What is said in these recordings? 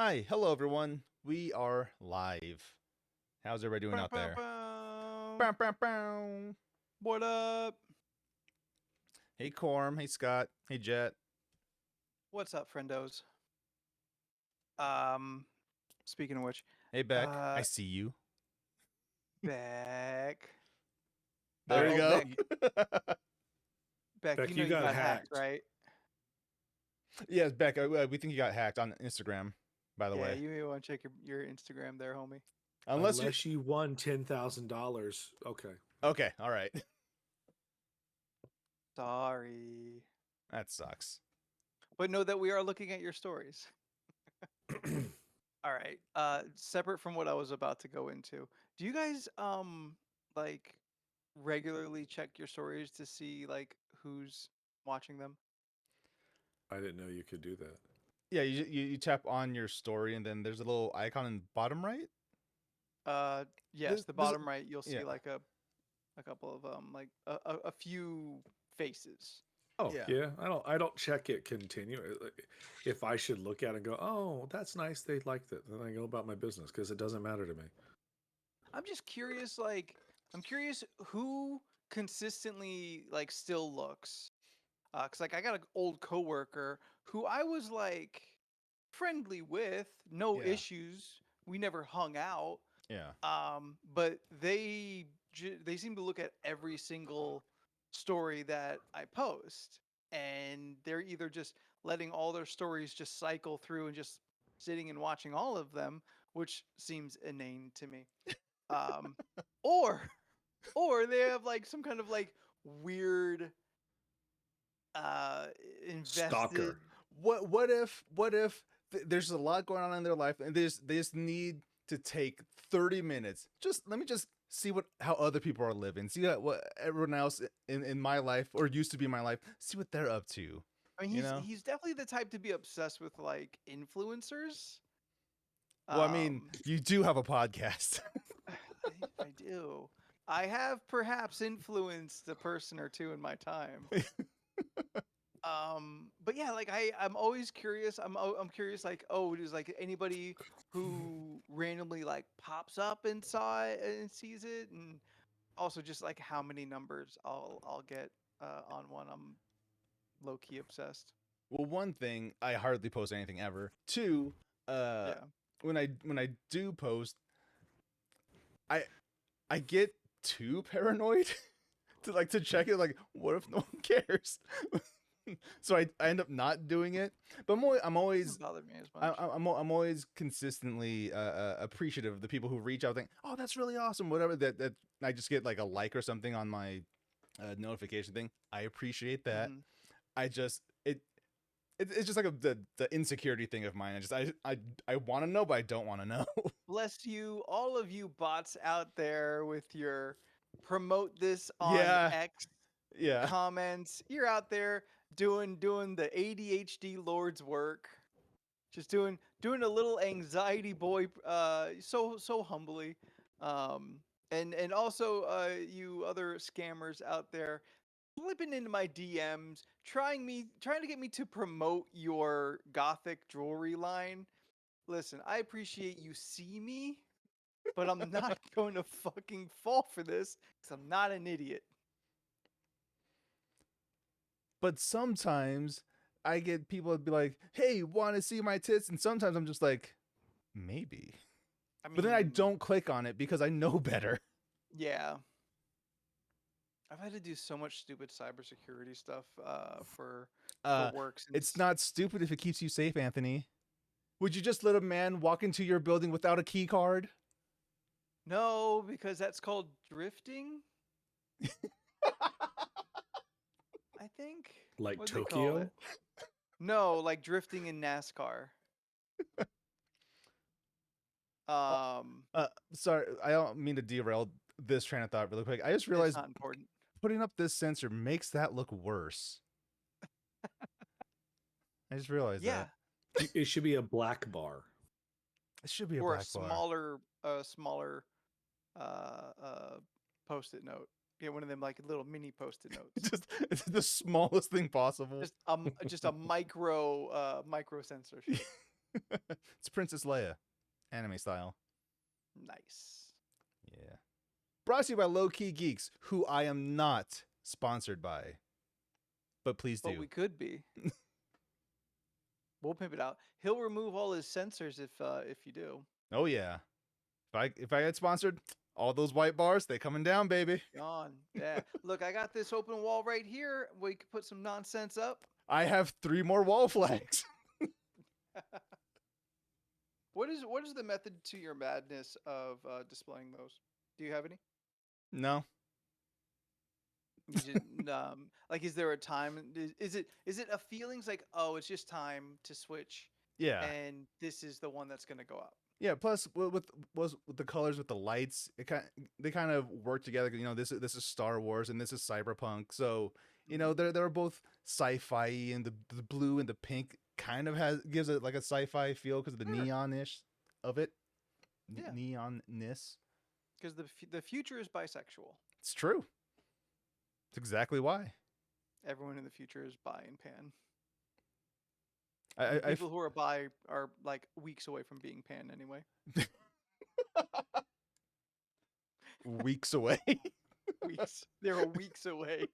Hi, hello everyone. We are live. How's everybody doing Bow, out bow, there? bow. Bow, bow, bow. What up? Hey Corm, hey Scott, hey Jet. What's up, friendos? Um, Speaking of which, Hey Beck, I uh, see you. Beck. There you Oh, go. Beck, Beck, Beck, you know you you got got hacked, hacked. right? Yes, Beck, we think you got hacked on Instagram, by the Yeah, way. you may want to check your Instagram there, homie. Unless you Unless you won $10,000. Okay. Okay, all right. Sorry, That sucks. but know that we are looking at your stories. All right. Separate from what I was about to go into, do you guys like regularly check your stories to see like who's watching them? I didn't know you could do that. Yeah, you tap on your story and then there's a little icon in the bottom right. Yes, the There's bottom right, you'll yeah. see like a couple of like a few faces. Oh Yeah. yeah, I don't check it continue. If I should look at it and go, oh, that's nice, they liked it, then I go about my business because it doesn't matter to me. I'm just curious, like I'm curious who consistently like still looks. Cause like I got an old coworker who I was like friendly with, no Yeah. issues. We never hung out. Yeah. But they seem to look at every single story that I post, and they're either just letting all their stories just cycle through and just sitting and watching all of them, which seems inane to me. Um, or or they have like some kind of like weird uh invested. Stalker. What if there's a lot going on in their life and they just need to take 30 minutes. Just let me just see how other people are living. See what everyone else in my life or used to be my life, see what they're up to, I mean, you he's know? he's definitely the type to be obsessed with like influencers. Well, I mean, Um, you do have a podcast. I do. I have perhaps influenced a person or two in my time. But yeah, like I'm always curious. I'm curious. Like, oh, does like anybody who randomly like pops up and saw it and sees it, and also just like how many numbers I'll get on one. I'm low key obsessed. Well, one thing, I hardly post anything ever. Two, uh Yeah. when I do post, I I get too paranoid to check it. Like, what if no one cares? So I end up not doing it. But I'm Doesn't always bother me as much. I'm always consistently appreciative of the people who reach out, think, oh, that's really awesome, whatever. That I just get like a like or something on my notification thing. I appreciate that. Hmm. I just it's just like the insecurity thing of mine. I want to know, but I don't want to know. Bless you, all of you bots out there with your promote this on Yeah, X yeah. comments. You're out there doing the ADHD Lord's work. Just doing a little anxiety boy so humbly. Um and also you other scammers out there slipping into my DMs trying to get me to promote your gothic jewelry line. Listen, I appreciate you see me, but I'm not going to fucking fall for this cuz I'm not an idiot. But sometimes I get people that be like, "Hey, want to see my tits?" And sometimes I'm just like, maybe. I But then I mean, don't click on it because I know better. yeah. I've had to do so much stupid cybersecurity stuff for Uh, work it's since not stupid if it keeps you safe, Anthony. Would you just let a man walk into your building without a key card? no, because that's called drifting, I think. Like What do they call it? Tokyo? No, like drifting in NASCAR. Uh, Um, Sorry, I don't mean to derail this train of thought really quick. I just it's realized not important. putting up this sensor makes that look worse. I just realized Yeah, that. It should be a black bar. It should be a or black bar. a smaller uh post-it note. Get one of them like little mini post-it notes. Just it's the smallest thing possible. Just a micro censorship. It's Princess Leia, anime style. Nice. Yeah. Brought to you by Low Key Geeks, who I am not sponsored by. But please do. But we could be. We'll pimp it out. He'll remove all his sensors if you do. Oh yeah. If I get sponsored, all those white bars, they coming down, baby. Gone. Yeah. Look, I got this open wall right here. We could put some nonsense up. I have 3 more wall flags. What is the method to your madness of displaying those? Do you have any? No. You just, like, is there a time? Is it a feelings like, oh, it's just time to switch, Yeah. and this is the one that's gonna go up? Yeah, plus with the colors with the lights, they kind of work together. You know, this is Star Wars and this is Cyberpunk. So, you know, they're both sci-fi, and the blue and the pink kind of gives it like a sci-fi feel because of the neon-ish of it. Yeah. Neon-ness. Because the future is bisexual. It's true. It's exactly why. Everyone in the future is bi and pan. I People who are bi are like weeks away from being pan anyway. Weeks away. Weeks. They're weeks away.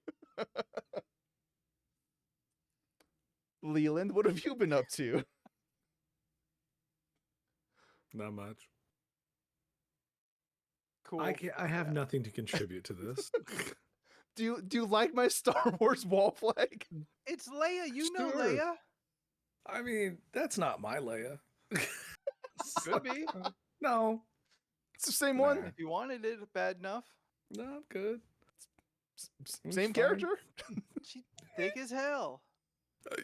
Leland, what have you been up to? Not much. Cool. I have nothing to contribute to this. Do you like my Star Wars wall flag? It's Leia. You know Sure. Leia. I mean, that's not my Leia. Could be. No. It's the same Nah. one. If you wanted it bad enough. No, I'm good. It's Same fine. character. She's thick as hell.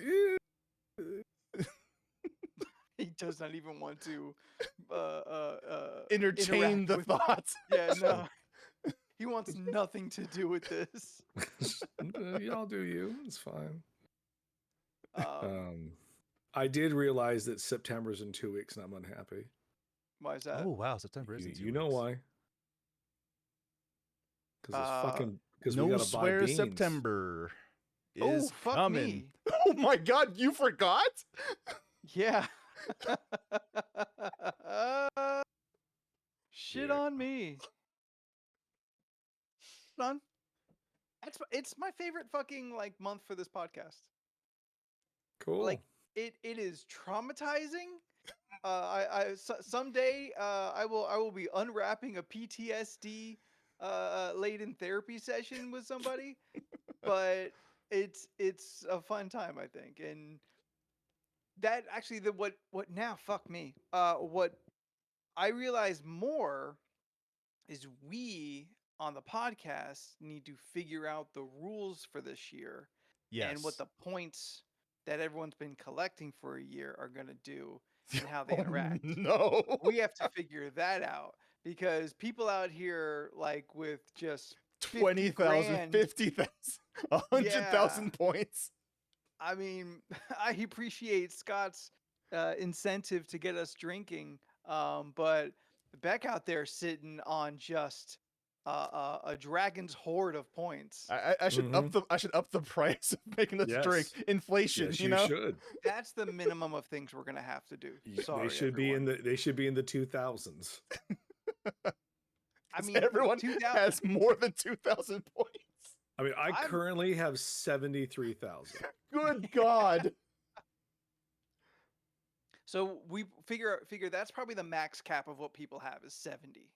Yeah. He does not even want to Entertain interact the with- thoughts. Yeah, no. He wants nothing to do with this. Y'all do you. It's fine. Um, I did realize that September's in 2 weeks and I'm unhappy. why is that? Oh wow, September is You, in 2 you know weeks. why? Because No we gotta swear buy beans. September Oh, is fuck coming. me. Oh my god, you forgot? Yeah. Shit Yeah. on me. Son. It's my favorite fucking like month for this podcast. Cool. Like it is traumatizing. Someday I will be unwrapping a PTSD laden therapy session with somebody, but it's a fun time, I think. And that actually what now, fuck me. What I realize more is we on the podcast need to figure out the rules for this year Yes. and what the points that everyone's been collecting for a year are going to do and how they Oh, interact. no. We have to figure that out because people out here like with just 20,000, 50,000, 50,000, 100,000 points. I mean, I appreciate Scott's incentive to get us drinking, but Beck out there sitting on just a dragon's hoard of points. I should up the price of making us drink. Yes. Inflation, Yes, you know? should. That's the minimum of things we're gonna have to do. Sorry, They should everyone. be in the 2000s. I mean, Everyone 2000 has more than 2,000 points. I mean, I I'm- currently have 73,000. Good God. So we figure that's probably the max cap of what people have is 70.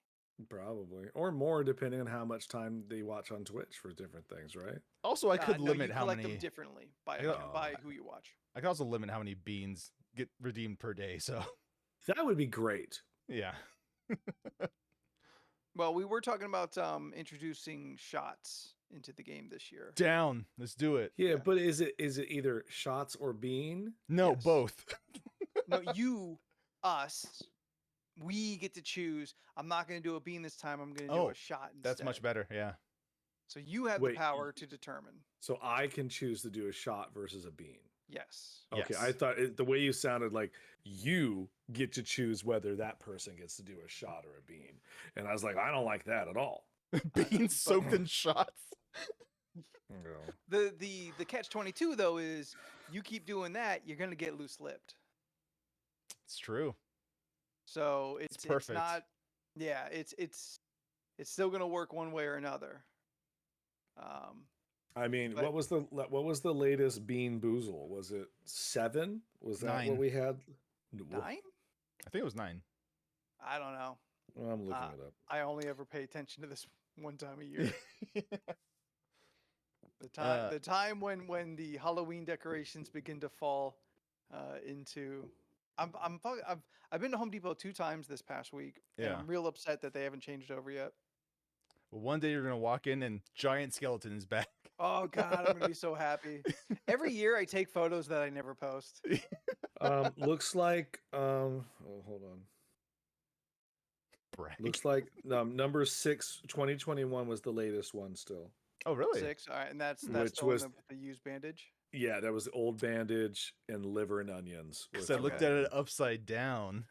Probably. Or more, depending on how much time they watch on Twitch for different things, right? Also, I could No, limit you how collect many. them differently by Oh. by who you watch. I could also limit how many beans get redeemed per day. So, That would be great. yeah. Well, we were talking about introducing shots into the game this year. Down. Let's do it. Yeah, Yeah. but is it either shots or bean? No, Yes. both. No, us, we get to choose. I'm not going to do a bean this time. I'm going to do Oh, a shot instead. That's much better. Yeah. So you have Wait, the power to determine. So I can choose to do a shot versus a bean. Yes. Okay, Yes. I thought the way you sounded like you get to choose whether that person gets to do a shot or a bean. And I was like, I don't like that at all. Beans soaked in shots. No. The catch 22 though is you keep doing that, you're going to get loose lipped. It's true. So It's it's perfect. not. Yeah, it's still gonna work one way or another. I mean, But what was the latest Bean Boozle? Was it 7? Was that 9. what we had? 9? I think it was 9. I don't know. Well, I'm looking it up. I only ever pay attention to this one time a year. Uh, The time when the Halloween decorations begin to fall into. I've been to Home Depot 2 times this past week, and Yeah. I'm real upset that they haven't changed over yet. Well, one day you're gonna walk in and giant skeleton is back. Oh God, I'm gonna be so happy. Every year I take photos that I never post. Looks like oh, hold on. Brag. Looks like number 6, 2021 was the latest one still. Oh, really? 6, all right, and that's Which the one was- with the used bandage. Yeah, that was old bandage and liver and onions. was Because I the looked right at one. it upside down.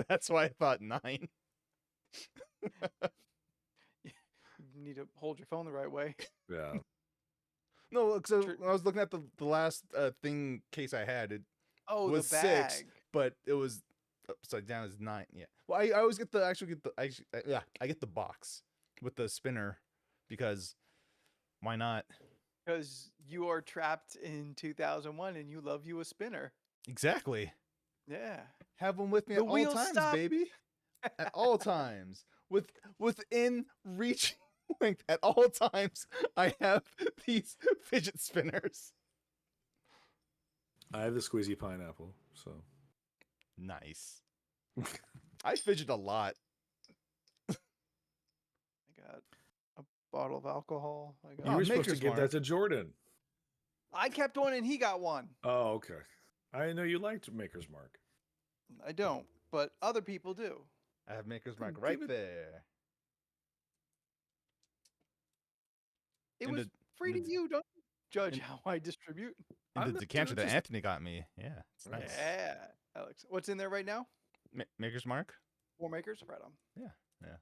That's why I thought 9. You need to hold your phone the right way. Yeah. No, because True. when I was looking at the last thing case I had, it Oh, was the bag. 6, but it was upside down as 9. Yeah. Well, I always get the I get the box with the spinner because why not? Because you are trapped in 2001 and you love you a spinner. Exactly. Yeah. Have them with me The at all wheels times, stop. baby. At all times, within reach length. At all times, I have these fidget spinners. I have the squeezy pineapple, so Nice. I fidget a lot. I got a bottle of alcohol. you Oh, were supposed to Maker's give Mark. that to Jordan. I kept one and he got one. Oh, okay. I didn't know you liked Maker's Mark. I don't, but other people do. I have Maker's Mark Give right it- there. It And was the- free to and the- you. Don't judge and- how I distribute. And I'm the not decanter doing that just- Anthony got me. Yeah, it's nice. Yeah, Alex. What's in there right now? Maker's Mark. 4 makers. Right on. Yeah, yeah.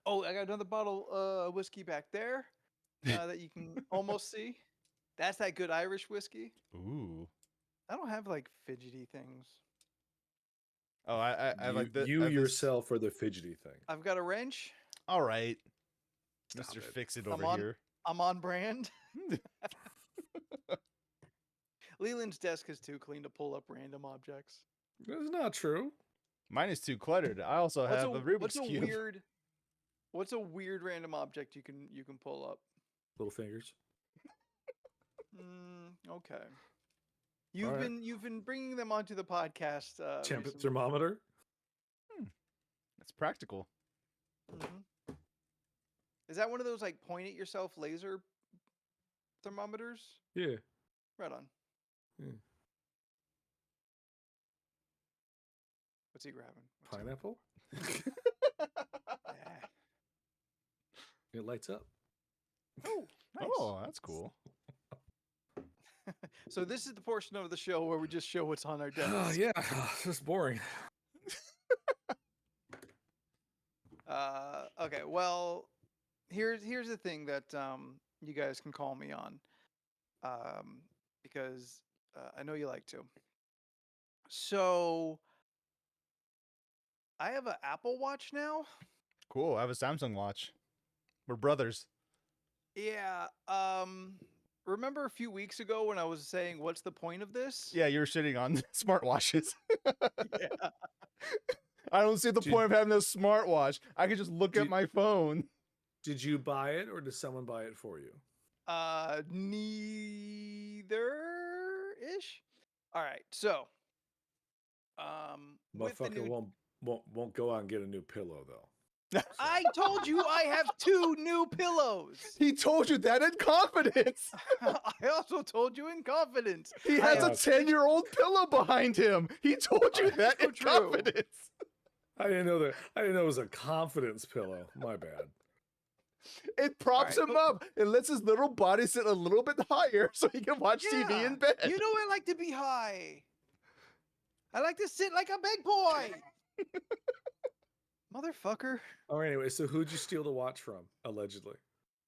Oh, I got another bottle of whiskey back there that you can almost see. That's that good Irish whiskey. Ooh. I don't have like fidgety things. Oh, I like the you yourself are the fidgety thing. I've got a wrench. All right, Stop Mr. it. Fix It I'm over on- here. I'm on brand. Leland's desk is too clean to pull up random objects. That's not true. Mine is too cluttered. I also have a Rubik's Cube. What's a weird random object you can pull up? Little fingers. Okay. You've Alright. been bringing them onto the podcast. Temp recently. thermometer. That's practical. Mhm. Is that one of those like point at yourself laser thermometers? Yeah. Right on. Hmm. What's he grabbing? What's he- Pineapple. Yeah. It lights up. Oh, nice. Oh, that's cool. So this is the portion of the show where we just show what's on our desk. Oh, yeah. That's boring. Okay. Well, here's the thing that you guys can call me on, because I know you like to. So I have an Apple Watch now. Cool. I have a Samsung watch. We're brothers. Yeah. Remember a few weeks ago when I was saying, "What's the point of this?" Yeah, you're shitting on smartwatches. Yeah. I don't see the Dude. point of having a smartwatch. I can just look at Dude. my phone. Did you buy it or did someone buy it for you? Neither ish. All right. So, with the Motherfucker new, won't go out and get a new pillow though. I told you I have 2 new pillows. He told you that in confidence. I also told you in confidence. He I has a have- 10-year-old pillow behind him. He told you that So in true. confidence. I didn't know that. I didn't know it was a confidence pillow. My bad. It props Alright, him but- up. It lets his little body sit a little bit higher so he can watch TV Yeah, in bed. You know I like to be high. I like to sit like a big boy. Motherfucker. Oh, anyway, so who'd you steal the watch from? Allegedly.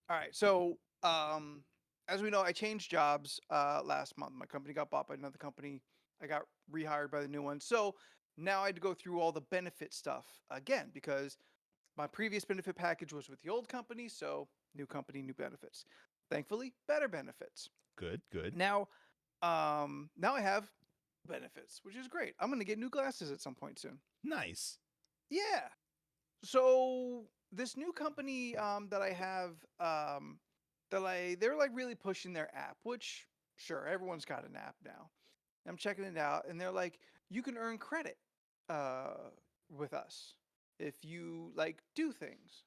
All right. So, as we know, I changed jobs last month. My company got bought by another company. I got rehired by the new one. So now I had to go through all the benefit stuff again because my previous benefit package was with the old company, so new company, new benefits. Thankfully, better benefits. Good. Now, now I have benefits, which is great. I'm gonna get new glasses at some point soon. Nice. Yeah. So this new company that I have, they're like really pushing their app, which sure everyone's got an app now. I'm checking it out, and they're like, you can earn credit uh, with us if you like do things.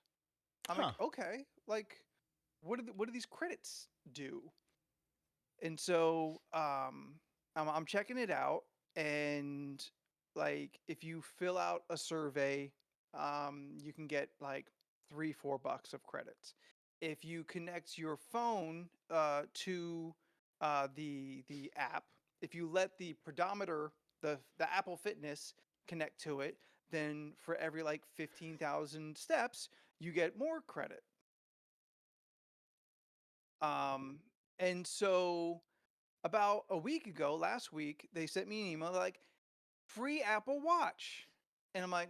I'm like, Huh. okay, like what do these credits do? And so I'm checking it out, and like if you fill out a survey, you can get like $3-4 of credits. If you connect your phone to the app, if you let the pedometer, the Apple Fitness connect to it, then for every like 15,000 steps, you get more credit. Um, and so about a week ago, last week, they sent me an email like free Apple Watch. And I'm like,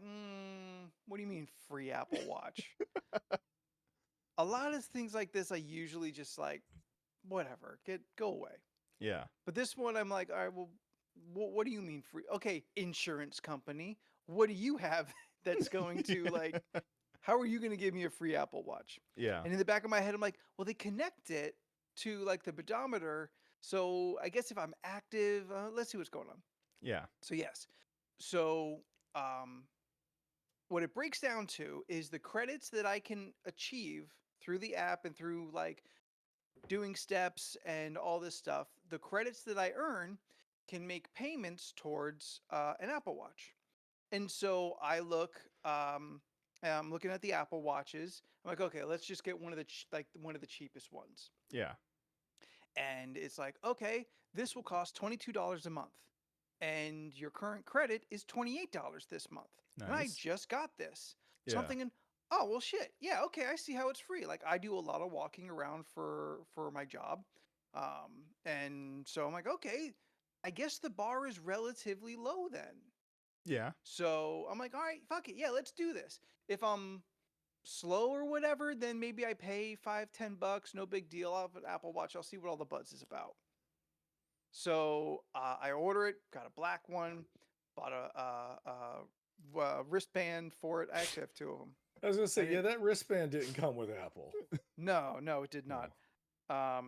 what do you mean free Apple Watch? A lot of things like this, I usually just like, whatever, go away. Yeah. But this one, I'm like, all right, well, what do you mean free? Okay, insurance company, what do you have that's going to like, how are you going to give me a free Apple Watch? Yeah. And in the back of my head, I'm like, well, they connect it to like the pedometer. So I guess if I'm active, let's see what's going on. Yeah. So yes. So what it breaks down to is the credits that I can achieve through the app and through like doing steps and all this stuff. The credits that I earn can make payments towards an Apple Watch. And so I look, and I'm looking at the Apple Watches. I'm like, okay, let's just get one of the like one of the cheapest ones. Yeah. And it's like, okay, this will cost $22 a month, and your current credit is $28 this month. And I Nice. just got this, so I'm Yeah. thinking, oh well, shit, yeah, okay, I see how it's free. Like I do a lot of walking around for my job, and so I'm like, okay, I guess the bar is relatively low then. Yeah. So I'm like, all right, fuck it. Yeah, let's do this. If I'm slow or whatever, then maybe I pay $5-10. No big deal. I'll have an Apple Watch. I'll see what all the buzz is about. So I order it, got a black one, bought a wristband for it. I actually have two of them. I was gonna say, And yeah, it, that wristband didn't come with Apple. no, it did not. No.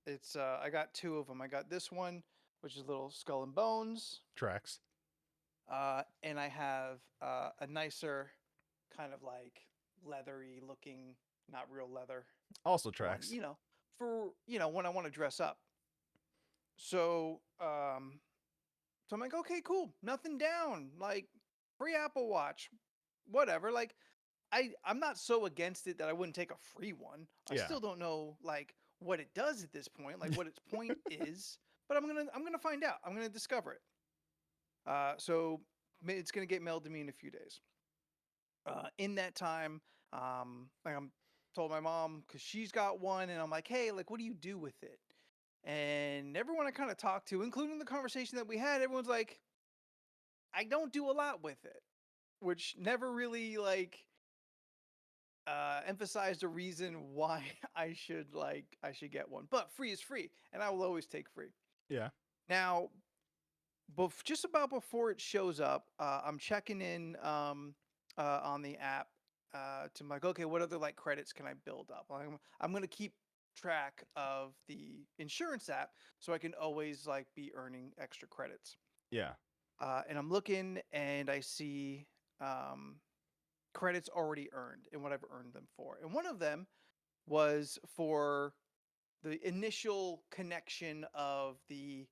It's I got two of them. I got this one, which is little skull and bones. Tracks. And I have a nicer kind of like leathery looking, not real leather Also one, tracks. for when I want to dress up. So so I'm like, okay, cool, nothing down, like free Apple Watch, whatever. Like I'm not so against it that I wouldn't take a free one. I Yeah. still don't know like what it does at this point, like what its point is, but I'm gonna find out. I'm gonna discover it. So it's gonna get mailed to me in a few days. In that time, like I'm told my mom because she's got one, and I'm like, hey, like, what do you do with it? And everyone I kind of talked to, including the conversation that we had, everyone's like, I don't do a lot with it, which never really like emphasized a reason why I should get one. But free is free, and I will always take free. Yeah. Now, just about before it shows up, I'm checking in on the app to like, okay, what other like credits can I build up? I'm gonna keep track of the insurance app so I can always like be earning extra credits. Yeah. And I'm looking and I see credits already earned and what I've earned them for. And one of them was for the initial connection of the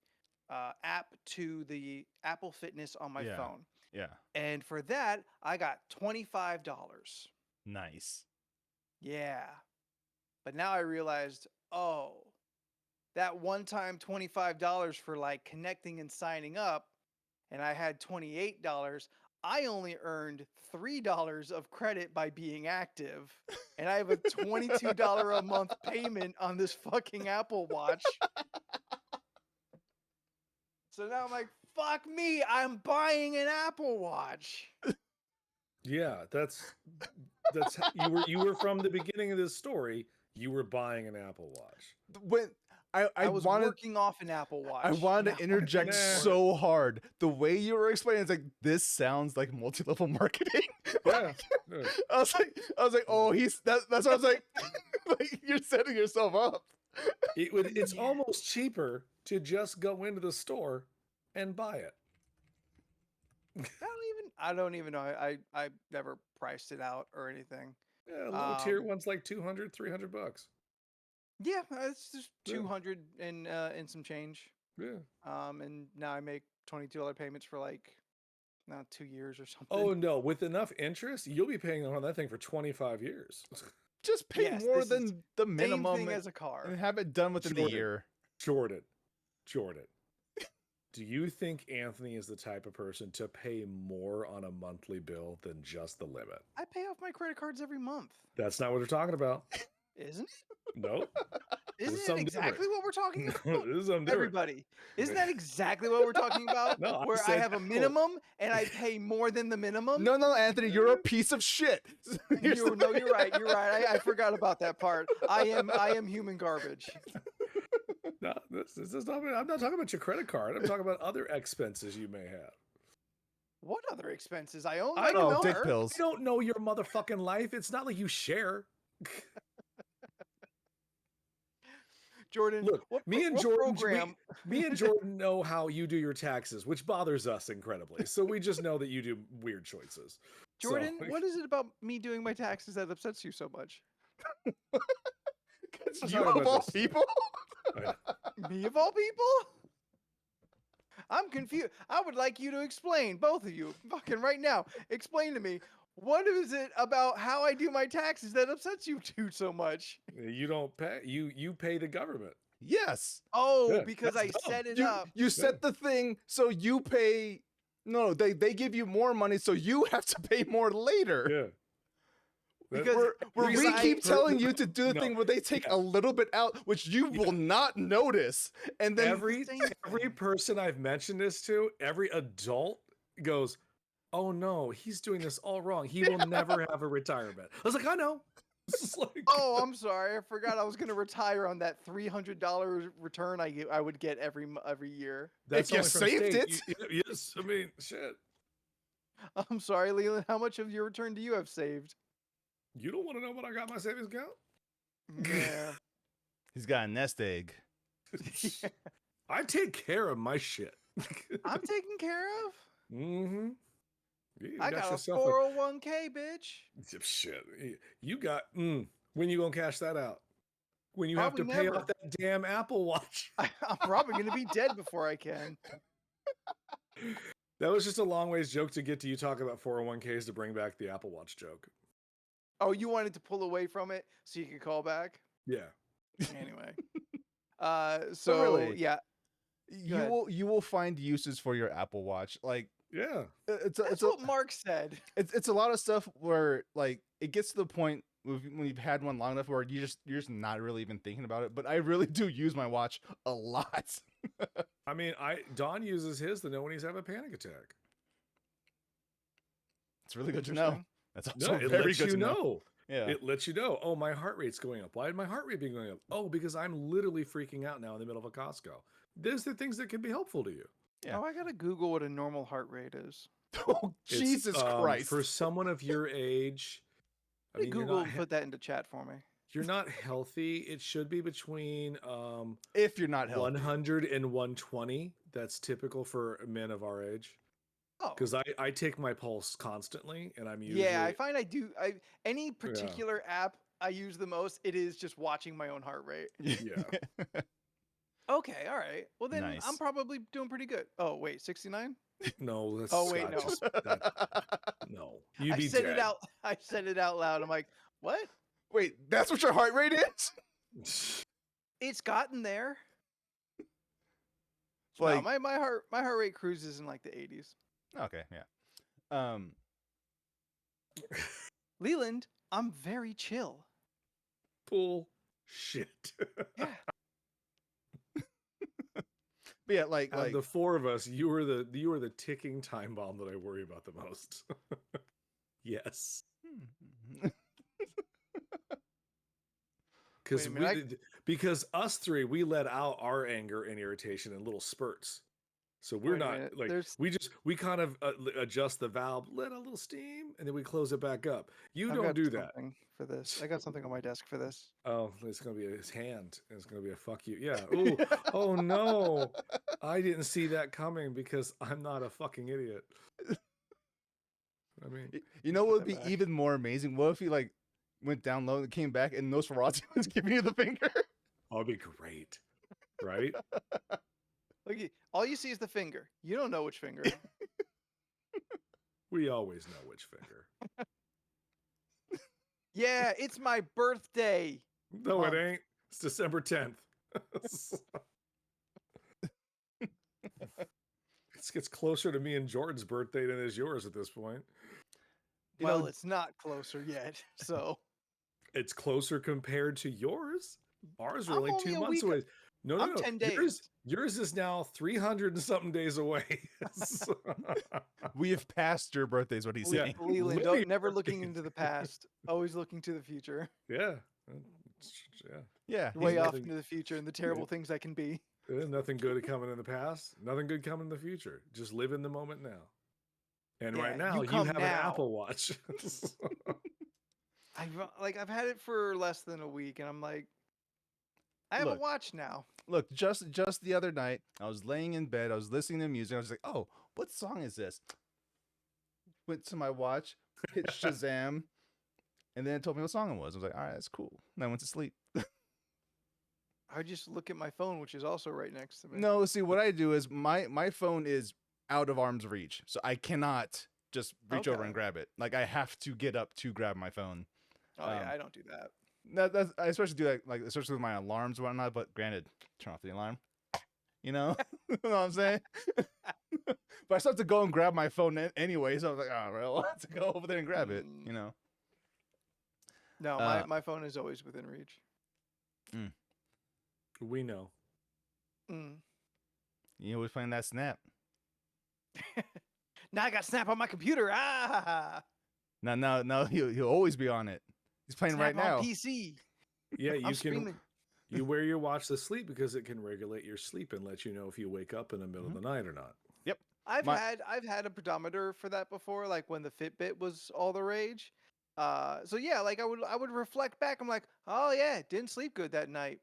app to the Apple Fitness on my Yeah. phone. Yeah. And for that, I got $25. Nice. Yeah. But now I realized, oh, that one time $25 for like connecting and signing up, and I had $28. I only earned $3 of credit by being active, and I have a $22 a month payment on this fucking Apple Watch. So now I'm like, fuck me, I'm buying an Apple Watch. Yeah, that's you were from the beginning of this story. You were buying an Apple Watch. When I I was wanted working off an Apple Watch. I wanted Now to I'm interject paying for it. so hard. The way you were explaining, it's like this sounds like multi-level marketing. Yeah. Yeah. I was like, oh, that's what I was like. Like you're setting yourself up. It's Yeah. almost cheaper to just go into the store and buy it. I don't even know. I never priced it out or anything. Yeah, low tier Um, one's like 200, $300. Yeah, it's just Yeah. 200 and some change. Yeah. And now I make $22 payments for like 2 years or something. Oh no, with enough interest, you'll be paying on that thing for 25 years. Just pay Yes, more this is than the Same minimum thing and, as a car. and have it done within the Jordan. year. Jordan. Do you think Anthony is the type of person to pay more on a monthly bill than just the limit? I pay off my credit cards every month. That's not what we're talking about. Isn't it? Nope. Isn't it something exactly different. what we're talking No, about? this is something different. Everybody, isn't that exactly what we're talking about? No, I Where I said have a no. minimum and I pay more than the minimum? No, Anthony, you're a piece of shit. You're right. You're right. I forgot about that part. I am human garbage. No, this is not. I'm not talking about your credit card. I'm talking about other expenses you may have. What other expenses? I own I my don't Oh, dick car. pills. I don't know your motherfucking life. It's not like you share. Jordan, Look, what me and what Jordan, program? me and Jordan know how you do your taxes, which bothers us incredibly. So we just know that you do weird choices. So- Jordan, what is it about me doing my taxes that upsets you so much? You talking of about all this. people? Me of all people? I'm confused. I would like you to explain, both of you, fucking right now. Explain to me, what is it about how I do my taxes that upsets you two so much? You don't pay. You pay the government. Yes. Oh, Yeah, because that's I dumb. set it You up. you set the thing so you pay. No, they give you more money, so you have to pay more later. Yeah. That- Because Where because we I- keep telling you to do the No. thing where they take a little bit out, which you will not notice, and then every same thing. person I've mentioned this to, every adult goes, "Oh no, he's doing this all wrong. He will never have a retirement." I was like, "I know." It's just like, Oh, I'm sorry. I forgot I was going to retire on that $300 return I would get every year. that's If you only from saved state. it. Yes, I mean, shit. I'm sorry, Leland. How much of your return do you have saved? You don't want to know what I got in my savings account? Yeah. he's got a nest egg. I take care of my shit. I'm taken care of. Mm-hmm. I got a 401k, bitch. Shit. You got. When you gonna cash that out? When you Probably have to pay never. off that damn Apple Watch. I'm probably going to be dead before I can. That was just a long ways joke to get to you talking about 401ks to bring back the Apple Watch joke. Oh, you wanted to pull away from it so you could call back? Yeah. Anyway. So really, yeah, you will find uses for your Apple Watch. Like Yeah. that's what Mark said. it's a lot of stuff where like it gets to the point when you've had one long enough where you're just not really even thinking about it. But I really do use my watch a lot. I mean, Don uses his to know when he's having a panic attack. It's really good to know. Interesting. That's No, also it very lets good you to know. know. Yeah. It lets you know. Oh, my heart rate's going up. Why did my heart rate be going up? Oh, because I'm literally freaking out now in the middle of a Costco. Those are things that can be helpful to you. Yeah. Oh, I gotta Google what a normal heart rate is. Oh, It's, Jesus Christ. For someone of your age, I mean, Google and put that into chat for me. you're not healthy. It should be between if you're not healthy. 100 and 120. That's typical for men of our age. Oh, Because I take my pulse constantly, and I'm usually yeah, I find I do. Any particular app I use the most, it is just watching my own heart rate. Yeah. Okay, all right. Well, then Nice. I'm probably doing pretty good. Oh wait, 69. No, that's Oh, wait, Scott, no. just- no. You'd I be said dead. it out. I said it out loud. I'm like, what? Wait, that's what your heart rate is? It's gotten there. Like, No, my heart rate cruises in like the 80s. okay, yeah. Leland, I'm very chill. Bull shit. Yeah. But yeah, Out of the four of us, you were the ticking time bomb that I worry about the most. Yes. Wait a minute, Because us three, we let out our anger and irritation in little spurts. So we're Wait a not minute, like there's- we kind of adjust the valve, let a little steam, and then we close it back up. You I've don't got do that. something for this. I got something on my desk for this. Oh, it's gonna be his hand. It's gonna be a fuck you. Yeah. Ooh. Oh no. I didn't see that coming because I'm not a fucking idiot. I mean, You know Put what would that be back. even more amazing? What if he like went down low and came back and Nosferatu was giving you the finger? that'd be great, right? Look, all you see is the finger. You don't know which finger. We always know which finger. Yeah, it's my birthday. No, it Month. ain't. It's December 10th. It gets closer to me and Jordan's birthday than it is yours at this point. You Well, know- it's not closer yet. So It's closer compared to yours. Ours are I'm only only 2 a months week- away. No, I'm 10 days. Yours is now 300 and something days away. We have passed your birthday, is what he's Yeah. saying. Leland, Living never looking birthdays. into the past, always looking to the future. Yeah. Yeah. Yeah, Way he's- off nothing- into the future and the terrible things I can be. Nothing good coming in the past. Nothing good coming in the future. Just live in the moment now. And Yeah, right now, you you come have an now. Apple Watch. I've had it for less than a week, and I'm like, I have Look. a watch now. Look, just the other night, I was laying in bed, I was listening to music, I was like, oh, what song is this? Went to my watch, hit Shazam, and then it told me what song it was. I was like, all right, that's cool. And I went to sleep. I just look at my phone, which is also right next to me. No, see, what I do is my phone is out of arm's reach, so I cannot just reach over Okay. and grab it. Like, I have to get up to grab my phone. Oh yeah, I don't do that. I especially do that, like, especially with my alarms and whatnot, but granted, turn off the alarm. You know? You know what I'm saying? But I still have to go and grab my phone anyway, so I was like, oh, well, I'll have to go over there and grab it, you know? No, my phone is always within reach. We know. Mm. You always playing that Snap. Now I got Snap on my computer. Ah, No, he'll always be on it. He's playing Snap right now. on PC. Yeah, you I'm can. streaming. You wear your watch to sleep because it can regulate your sleep and let you know if you wake up in the middle of the night or not. I've My- had a pedometer for that before, like when the Fitbit was all the rage. So yeah, like I would reflect back. I'm like, oh yeah, didn't sleep good that night.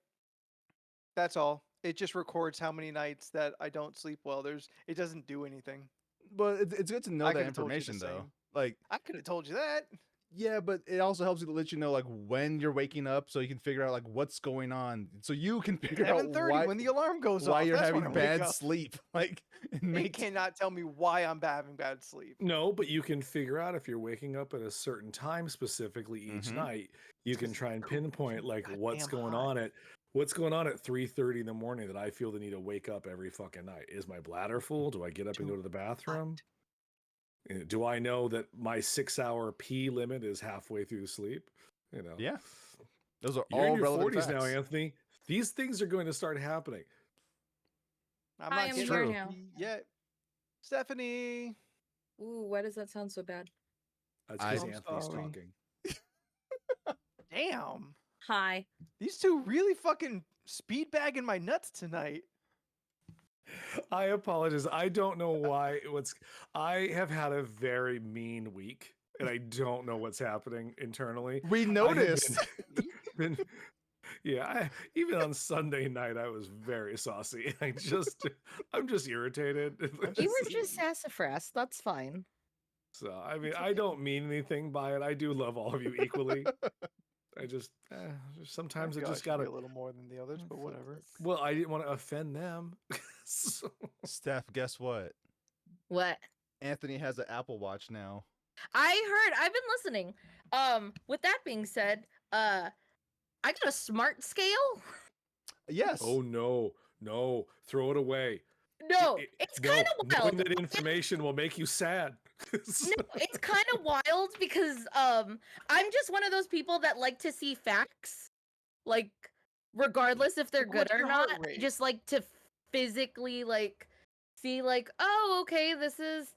That's all. It just records how many nights that I don't sleep well. It doesn't do anything. But it's good to know I that could've told you the information, though. same. Like, I could have told you that. yeah, but it also helps you to let you know, like, when you're waking up, so you can figure out, like, what's going on. So you can figure out 7:30 when the alarm goes why off. you're That's when having I wake bad up. sleep. Like, it It makes cannot tell me why I'm having bad sleep. No, but you can figure out if you're waking up at a certain time specifically each Mhm. night. You can Because try and it's cool. pinpoint like Goddamn what's going hot. on at 3:30 in the morning that I feel the need to wake up every fucking night. Is my bladder full? Do I get up and Too go to the bathroom? Do I know that my 6-hour pee limit is halfway through sleep? You know. Yeah. Those are You're in all your relevant 40s now, facts. Anthony. These things are going to start happening. I'm I not am getting here ready now. yet. Stephanie. Ooh, why does that sound so bad? That's because I'm Anthony's sorry. talking. Damn. Hi. These two really fucking speed bagging my nuts tonight. I apologize. I don't know why. I have had a very mean week, and I don't know what's happening internally. We I have noticed. been- yeah, even on Sunday night, I was very saucy. I'm just irritated. You were just sassafras. That's fine. So I mean, I don't mean anything by it. I do love all of you equally. I just sometimes I Maybe just should be gotta. a little more than the others, but whatever. Well, I didn't want to offend them. So- Steph, guess what? What? Anthony has an Apple Watch now. I heard. I've been listening. With that being said, I got a smart scale. Yes. Oh no, throw it away. No, It- it's no, kind of wild. knowing that information will make you sad. No, it's kind of wild because I'm just one of those people that like to see facts, like regardless if they're Like, good what's or your not. heart I rate? just like to physically like see like, oh, okay, this is,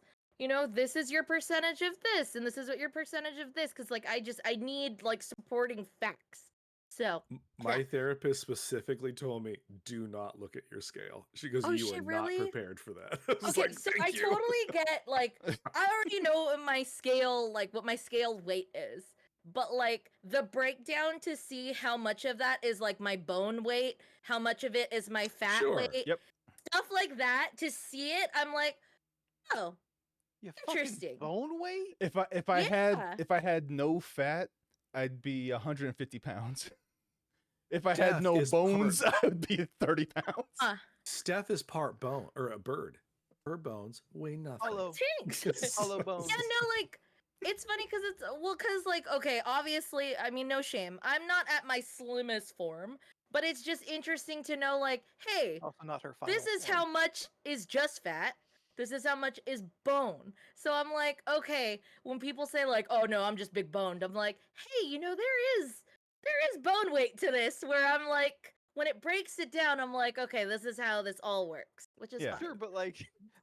this is your percentage of this and this is what your percentage of this, because like I need like supporting facts. So My therapist specifically told me, do not look at your scale. She goes, Oh, you she are really? not prepared for that. I was Okay, like, so thank I you. totally get like I already know my scale, like what my scale weight is. But like the breakdown to see how much of that is like my bone weight, how much of it is my fat Sure. weight, Yep. stuff like that, to see it, I'm like, oh, You fucking interesting. bone weight? If Yeah. I had no fat, I'd be 150 pounds. If I Death had no is bones, part- I would be 30 pounds. Steph is part bone or a bird. Her bones weigh nothing. Hollow. Tinks. Hollow bones. Yeah, no, like it's funny because it's because like okay, obviously, I mean, no shame, I'm not at my slimmest form, but it's just interesting to know like, hey, Also not her final this is form. how much is just fat. This is how much is bone. So I'm like, okay, when people say like, oh no, I'm just big boned, I'm like, hey, there is bone weight to this, where I'm like, when it breaks it down, I'm like, okay, this is how this all works, which is Yeah. fine. Sure, but like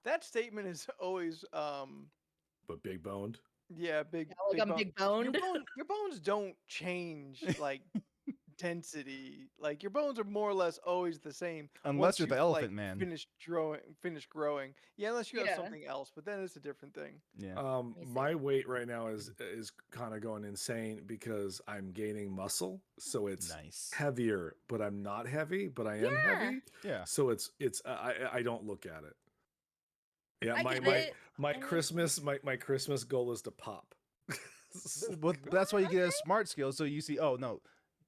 that statement is always But big boned. yeah, big Yeah, like I'm bone- big boned. Your bones don't change like density. Like your bones are more or less always the same. Unless once you're the you've, elephant like, man. Finish growing. Yeah, unless you have Yeah. something else, but then it's a different thing. Yeah. Let me see. My weight right now is kind of going insane because I'm gaining muscle, so it's Nice. heavier, but I'm not heavy, but I am Yeah. heavy. Yeah. So it's I don't look at it. Yeah, I my get my it. my I mean- Christmas my Christmas goal is to pop. But that's why you get a smart skill. So you see, oh no,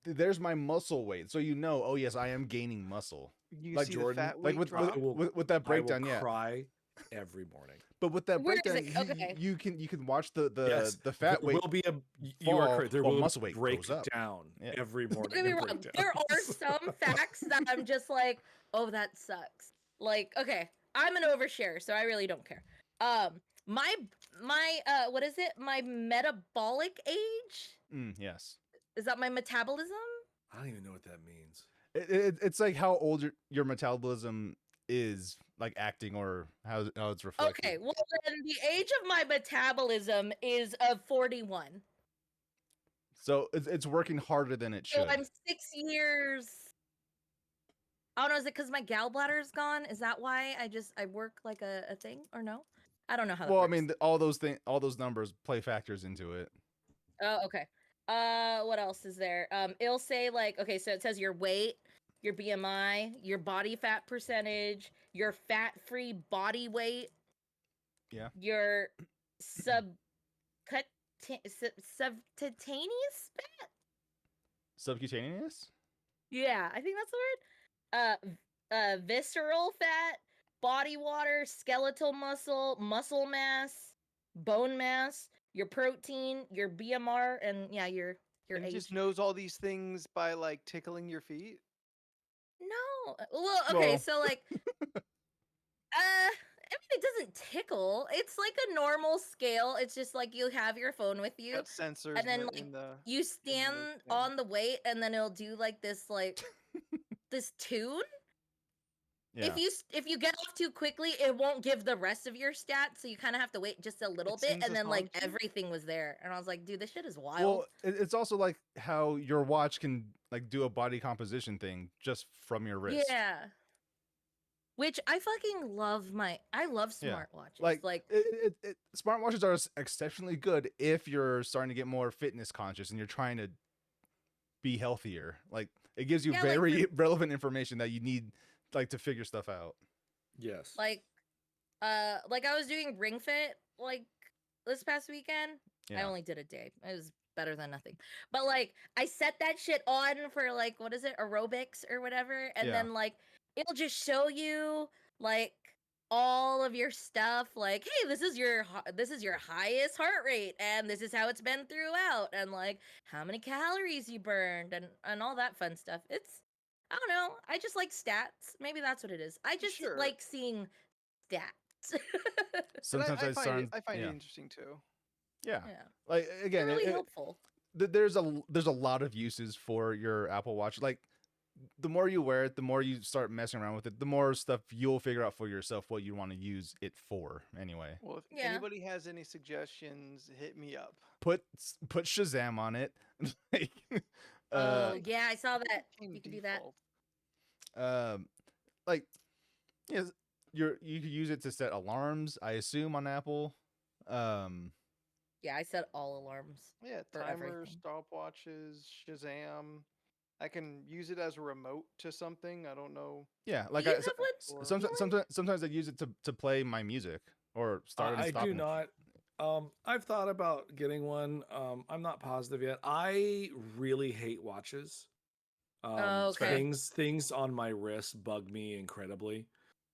there's my muscle weight. So you know, oh yes, I am gaining muscle. You Like see Jordan, the fat like weight with drop. with that breakdown, I will yeah. cry every morning. But with that Where is breakdown, it? Okay. you can watch the Yes, the fat there weight. will be you are fall correct. There while will muscle weight goes break up. down Yeah. every Don't morning. get me and wrong, breakdown. there are some facts that I'm just like, oh, that sucks. Like, okay, I'm an overshare, so I really don't care. My what is it? My metabolic age? Yes. Is that my metabolism? I don't even know what that means. It's like how old your metabolism is, like acting, or how it's reflected. Okay, well then the age of my metabolism is of 41. So it's working harder than it So should. I'm 6 years. I don't know, is it because my gallbladder is gone? Is that why I work like a thing, or no? I don't know how that Well, I works. mean, all those numbers play factors into it. Oh, okay. What else is there? It'll say like, okay, so it says your weight, your BMI, your body fat percentage, your fat-free body weight. Yeah. Your subcutaneous fat? Subcutaneous? Yeah, I think that's the word. Visceral fat, body water, skeletal muscle, muscle mass, bone mass, your protein, your BMR, and yeah, your And it age. just knows all these things by like tickling your feet. No. Well, okay, Well- so like I mean it doesn't tickle. It's like a normal scale. It's just like you have your phone with you Got sensors and then in like the you stand thing. on the weight and then it'll do like this this tune. Yeah. If you get off too quickly, it won't give the rest of your stats, so you kind of have to wait just a little It bit, sings and a then like song to you? everything was there, and I was like, dude, this shit is wild. Well, it's also like how your watch can like do a body composition thing just from your wrist. Yeah. Which I fucking love. I love Yeah. smartwatches. Like smartwatches are exceptionally good if you're starting to get more fitness conscious and you're trying to be healthier. Like it gives you Yeah, like very relevant information that you need like to figure stuff out. Yes. like I was doing Ring Fit like this past weekend. I Yeah. only did a day. It was better than nothing. But like I set that shit on for like what is it, aerobics or whatever, and Yeah. then like it'll just show you like all of your stuff, like, hey, this is your highest heart rate, and this is how it's been throughout, and like how many calories you burned, and all that fun stuff. It's I don't know. I just like stats. Maybe that's what it is. I just Sure. like seeing stats. And Sometimes I find it, yeah. it interesting too. Yeah. Yeah, Like again, they're really helpful. there's a lot of uses for your Apple Watch. Like the more you wear it, the more you start messing around with it, the more stuff you'll figure out for yourself what you want to use it for. Anyway, Well, if Yeah. anybody has any suggestions, hit me up. put Shazam on it. Like, Oh yeah, I saw that. Came You can do that. default. like yes, you could use it to set alarms, I assume, on Apple. Yeah, I set all alarms. Yeah, for timers, everything. stopwatches, Shazam. I can use it as a remote to something. I don't know. Yeah, like you I have one? sometimes I use it to play my music or start and I stop. do it. not. I've thought about getting one. I'm not positive yet. I really hate watches. Oh, okay. Things on my wrist bug me incredibly.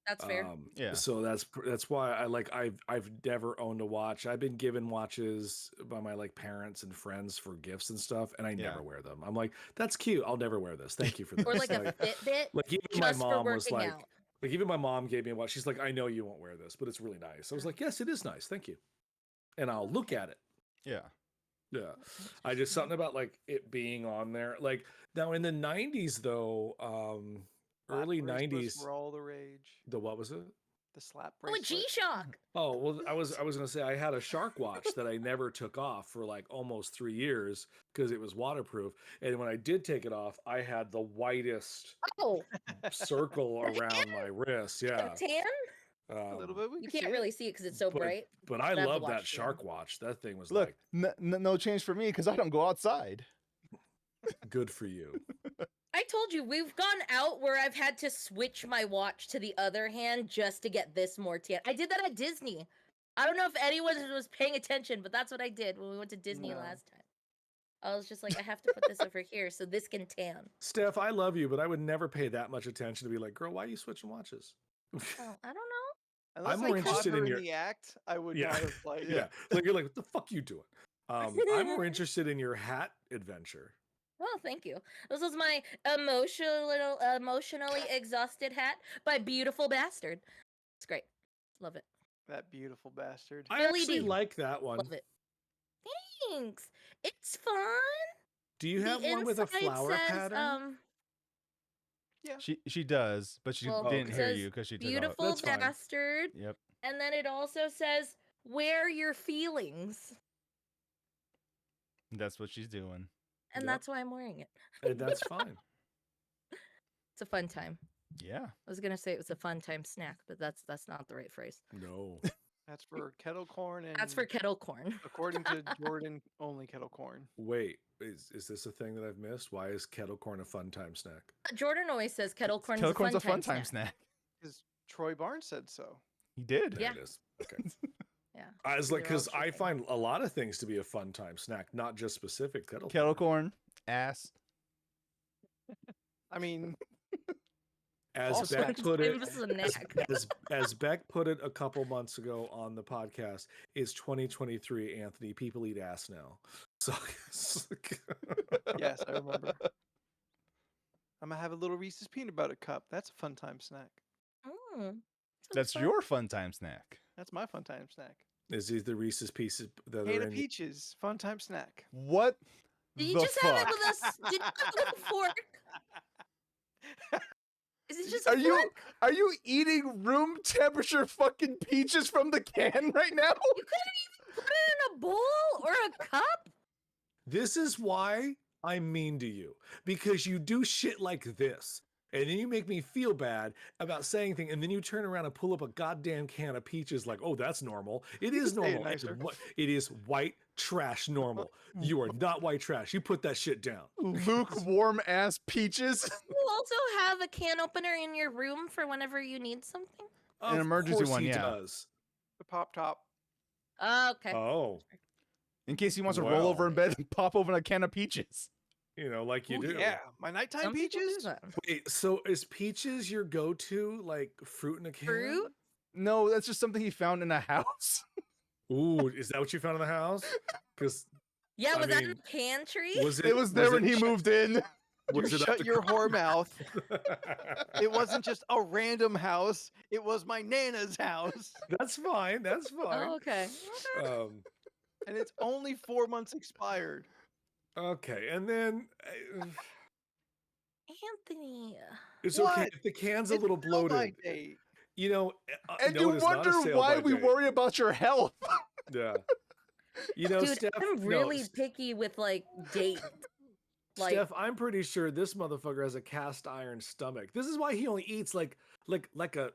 That's fair. Yeah. So that's why I've never owned a watch. I've been given watches by my like parents and friends for gifts and stuff, and I Yeah. never wear them. I'm like, that's cute. I'll never wear this. Thank you for this. Or like a Fitbit, like even just my for mom was working like, out. even my mom gave me a watch. She's like, I know you won't wear this, but it's really nice. I was like, yes, it is nice. Thank you. And I'll look at it. Yeah. Yeah. I just something about like it being on there. Like now in the 90s though, early Slap bracelets 90s. were all the rage. The what was it? The slap Oh, a bracelet. G-Shock. Oh, well, I was gonna say I had a shark watch that I never took off for like almost 3 years because it was waterproof. And when I did take it off, I had the whitest Oh, circle around my wrist. Yeah. a tan? A little bit. We You can can't see really it. see it because it's so But, bright. but I I have the love watch that too. shark watch. That thing was Look, like no change for me because I don't go outside. good for you. I told you, we've gone out where I've had to switch my watch to the other hand just to get this more tan. I did that at Disney. I don't know if anyone was paying attention, but that's what I did when we went to Disney No. last time. I was just like, I have to put this over here so this can tan. Steph, I love you, but I would never pay that much attention to be like, girl, why are you switching watches? Oh, I don't know. Unless I'm I more caught interested her in in your- the act, I would Yeah. not have like. Yeah. Like you're like, what the fuck you doing? I'm more interested in your hat adventure. Well, thank you. This is my emotionally exhausted hat by Beautiful Bastard. It's great. Love it. That beautiful bastard. I Billy actually D. like that one. Love it. Thanks. It's fun. Do you have The one with a inside flower says, pattern? Yeah. She does, but she Well, didn't it hear says you because she took off. Beautiful That's fine. Bastard. Yep. And then it also says, wear your feelings. That's what she's doing. And Yep. that's why I'm wearing it. And that's fine. It's a fun time. Yeah. I was gonna say it was a fun time snack, but that's not the right phrase. No. That's for kettle corn and. That's for kettle corn. According to Jordan, only kettle corn. Wait, is this a thing that I've missed? Why is kettle corn a fun time snack? Jordan always says kettle corn Kettle is corn's a fun time snack. Because Troy Barnes said so. He did. There Yeah. it is. Okay. Yeah. I was like, Yeah, because I'll I check that. find a lot of things to be a fun time snack, not just specific kettle Kettle corn, ass. I mean, As Also, Beck put it, This is a knack. as Beck put it a couple months ago on the podcast, it's 2023, Anthony. People eat ass now. So yes, I remember. I'm gonna have a little Reese's peanut butter cup. That's a fun time snack. Mm, sounds That's fun. your fun time snack. That's my fun time snack. is these the Reese's pieces that Can are of in? peaches, fun time snack. What Did you the just fuck? have it with us? Did you have it with a fork? Is it just a Are you fork? are you eating room temperature fucking peaches from the can right now? You couldn't even put it in a bowl or a cup? This is why I'm mean to you, because you do shit like this. And then you make me feel bad about saying things, and then you turn around and pull up a goddamn can of peaches like, oh, that's normal. It is Say it normal. nicer. It is white trash normal. You are not white trash. You put that shit down. Lukewarm ass peaches. You also have a can opener in your room for whenever you need something? An Of emergency course one, he yeah. does. The pop top. Okay. Oh, In case he wants to roll over Well. in bed and pop open a can of peaches. you know, like you Ooh, do. Yeah, my nighttime Some people do peaches. that. Wait, so is peaches your go-to, like fruit in a can? Fruit? No, that's just something he found in a house. Ooh, is that what you found in the house? Because Yeah, I was that in mean, the pantry? was it? It was there when he moved in. Was You it up shut to your whore code? mouth. It wasn't just a random house. It was my nana's house, That's fine. That's fine. Oh, okay. Okay. and it's only 4 months expired. Okay, and then Anthony. It's What? okay if the can's a It's little sell by bloated. date. You know, And no, you it is not a wonder sale why by we date. worry about your health. Yeah. You know, Dude, Steph, I'm no, really picky with like dates. Like, Steph, I'm pretty sure this motherfucker has a cast iron stomach. This is why he only eats like a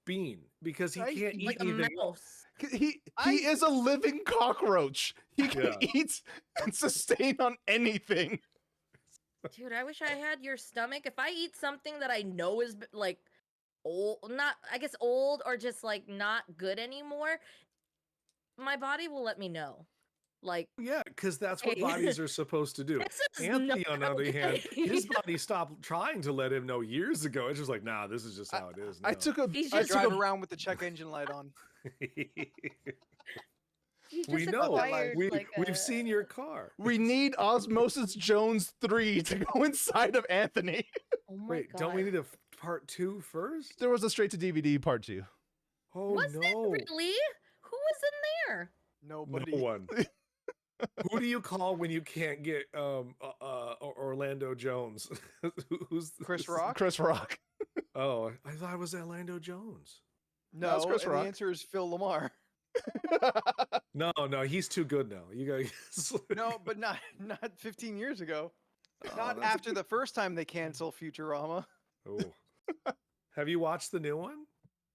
bean, because he Right? can't eat like a anything. mouse. He I- is a living cockroach. He can Yeah. eat and sustain on anything. Dude, I wish I had your stomach. If I eat something that I know is like old, not, I guess old or just like not good anymore, my body will let me know. Like, Yeah, because that's what Hey. bodies are supposed to do. this is Anthony, not on the other hand, okay. his body stopped trying to let him know years ago. It's just like, nah, this is just how it is now. I took a He's I just took Drive a around with the check engine light on. He's We just know. acquired We, like we've seen your car. we need Osmosis Jones 3 to go inside of Anthony. Oh my Wait, god. don't we need a part 2 first? There was a straight to DVD part 2. Oh Was no. there really? Who was in there? Nobody. No one. Who do you call when you can't get Orlando Jones? Who's Chris Rock? Chris Rock. Oh, I thought it was Orlando Jones. No, it's No, Chris and Rock. the answer is Phil Lamar. No, he's too good now. You got No, but not 15 years ago. Not that's- after the first time they cancel Futurama. Oh. Have you watched the new one?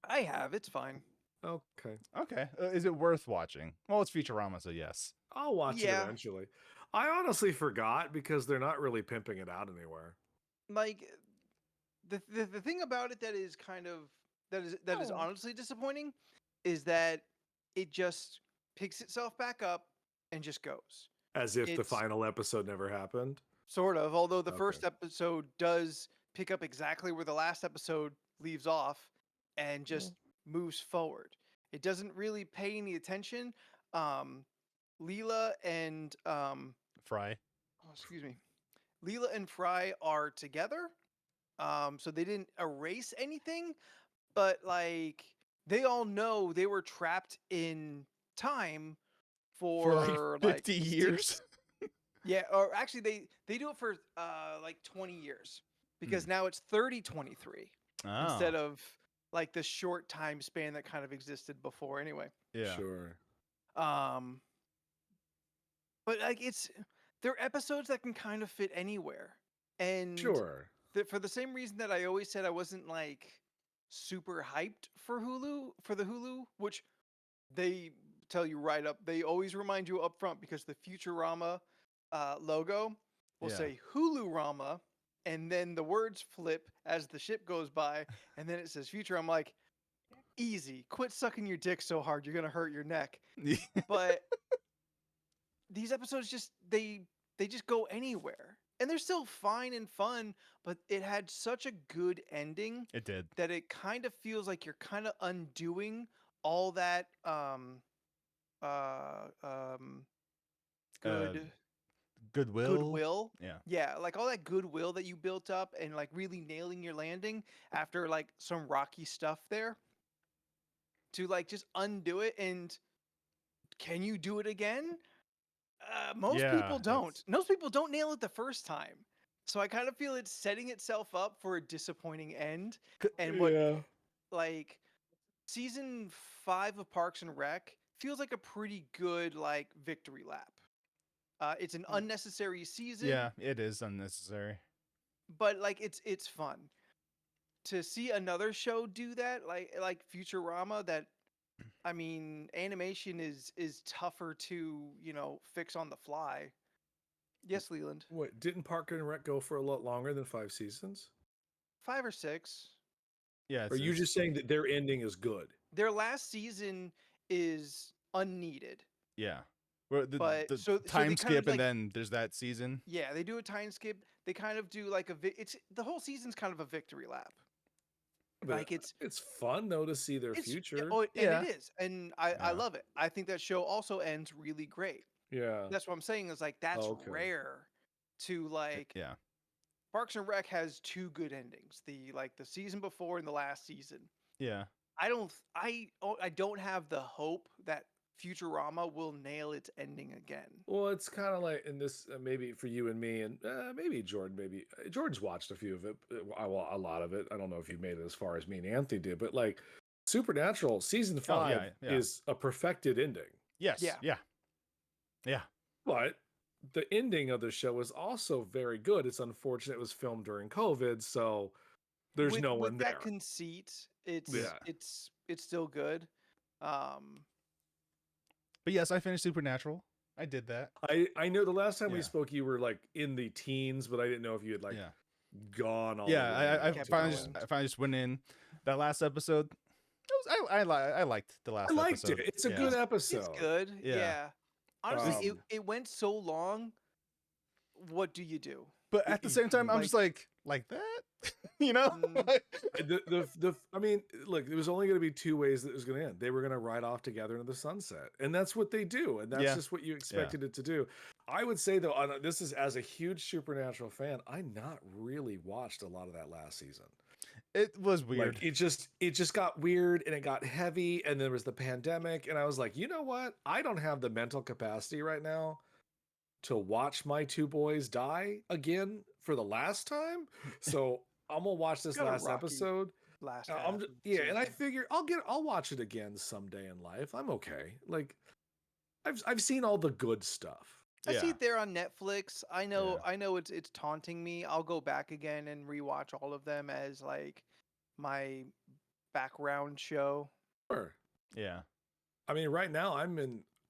I have. It's fine. Okay. Okay. Is it worth watching? Well, it's Futurama, so yes. I'll watch it Yeah. eventually. I honestly forgot because they're not really pimping it out anywhere. Like the thing about it that is kind of that is Oh. honestly disappointing is that it just picks itself back up and just goes. As if the It's- final episode never happened. Sort of, although the Okay. first episode does pick up exactly where the last episode leaves off and just moves forward. It doesn't really pay any attention. Leela and Fry. oh, excuse me. Leela and Fry are together. So they didn't erase anything, but like they all know they were trapped in time for like 50 six- years. Yeah, or actually they do it for like 20 years because now it's 3023 instead of like the short time span that kind of existed before anyway. Yeah. Sure. But like they're episodes that can kind of fit anywhere. And Sure. for the same reason that I always said I wasn't like super hyped for the Hulu, which they tell you right up. They always remind you up front because the Futurama logo will Yeah. say Hulu-rama, and then the words flip as the ship goes by, and then it says Future. I'm like, easy. Quit sucking your dick so hard, you're gonna hurt your neck. But these episodes just they just go anywhere. And they're still fine and fun, but it had such a good ending It did. that it kind of feels like you're kind of undoing all that good goodwill. Yeah. Yeah, like all that goodwill that you built up and like really nailing your landing after like some rocky stuff there. To like just undo it, and can you do it again? Most Yeah, people don't. Most people don't nail it the first time. So I kind of feel it's setting itself up for a disappointing end. And what Yeah. like season 5 of Parks and Rec feels like a pretty good like victory lap. It's an unnecessary season. Yeah, it is unnecessary. But like it's fun to see another show do that, like Futurama. That I mean, animation is tougher to fix on the fly. Yes, Leland. What, didn't Park and Rec go for a lot longer than 5 seasons? 5 or 6. Yeah. Or are you just saying that their ending is good? Their last season is unneeded. Yeah. Well, But the so they time kind of, skip like- and then there's that season. Yeah, they do a time skip. They kind of do like it's the whole season's kind of a victory lap. But Like it's fun though to see their it's- future. Oh, and Yeah. it is, and I Yeah. love it. I think that show also ends really great. Yeah. That's what I'm saying is like that's Okay. rare to like. Yeah. Parks and Rec has 2 good endings. The season before and the last season. Yeah. I don't have the hope that Futurama will nail its ending again. Well, it's kind of like in this maybe for you and me, and maybe Jordan. Maybe Jordan's watched a few of it. Well, a lot of it. I don't know if you made it as far as me and Anthony did, but like Supernatural season 5 yeah. is a perfected ending. Yes. Yeah. Yeah. But the ending of the show is also very good. It's unfortunate it was filmed during COVID, so there's with, no with one that there. conceit, it's Yeah. it's still good. But yes, I finished Supernatural. I did that. I know the last time we Yeah. spoke, you were like in the teens, but I didn't know if you had like yeah. gone all. Yeah. the way I up kept to finally the just end. I finally just went in. That last episode. I liked the last I liked episode. it. It's a Yeah. good episode. It's good. Yeah. Yeah. Honestly, Um, it went so long. What do you do? But at the same time, I'm just like that, you know. Mm. I mean, look, it was only going to be two ways that it was going to end. They were going to ride off together into the sunset, and that's what they do, and that's Yeah. just what you expected it to do. I would say though, this is as a huge Supernatural fan, I not really watched a lot of that last season. It was weird. Like it just got weird and it got heavy, and there was the pandemic, and I was like, you know what? I don't have the mental capacity right now to watch my two boys die again for the last time. So I'm gonna watch this Got a last rocky episode. Last I'm half just, of the yeah, and I season. figure I'll watch it again someday in life. I'm okay. Like I've seen all the good stuff. I see Yeah. it there on Netflix. I know Yeah. it's taunting me. I'll go back again and rewatch all of them as like my background show. Sure. Yeah. I mean, right now I'm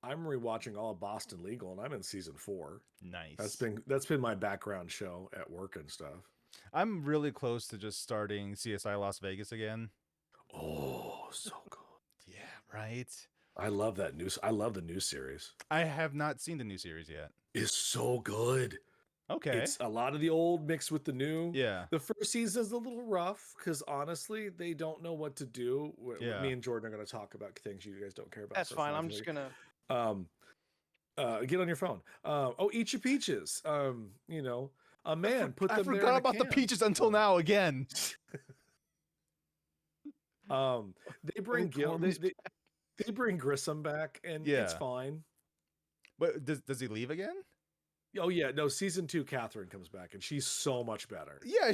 rewatching all of Boston Legal, and I'm in season 4. Nice. That's been my background show at work and stuff. I'm really close to just starting CSI Las Vegas again. Oh, so good. Yeah. Right. I love that news. I love the new series. I have not seen the new series yet. It's so good. Okay. It's a lot of the old mixed with the new. Yeah. The first season is a little rough because honestly, they don't know what to do. Yeah. Me and Jordan are going to talk about things you guys don't care about. That's for fine. 5 I'm just minutes. gonna. Get on your phone. Eat your peaches. You know, a man put I them there in forgot a about the can. peaches until now again. They bring Gil. Corn's They bring Grissom back, and it's Yeah. fine. But does he leave again? Oh yeah, no. Season 2, Catherine comes back, and she's so much better. Yeah,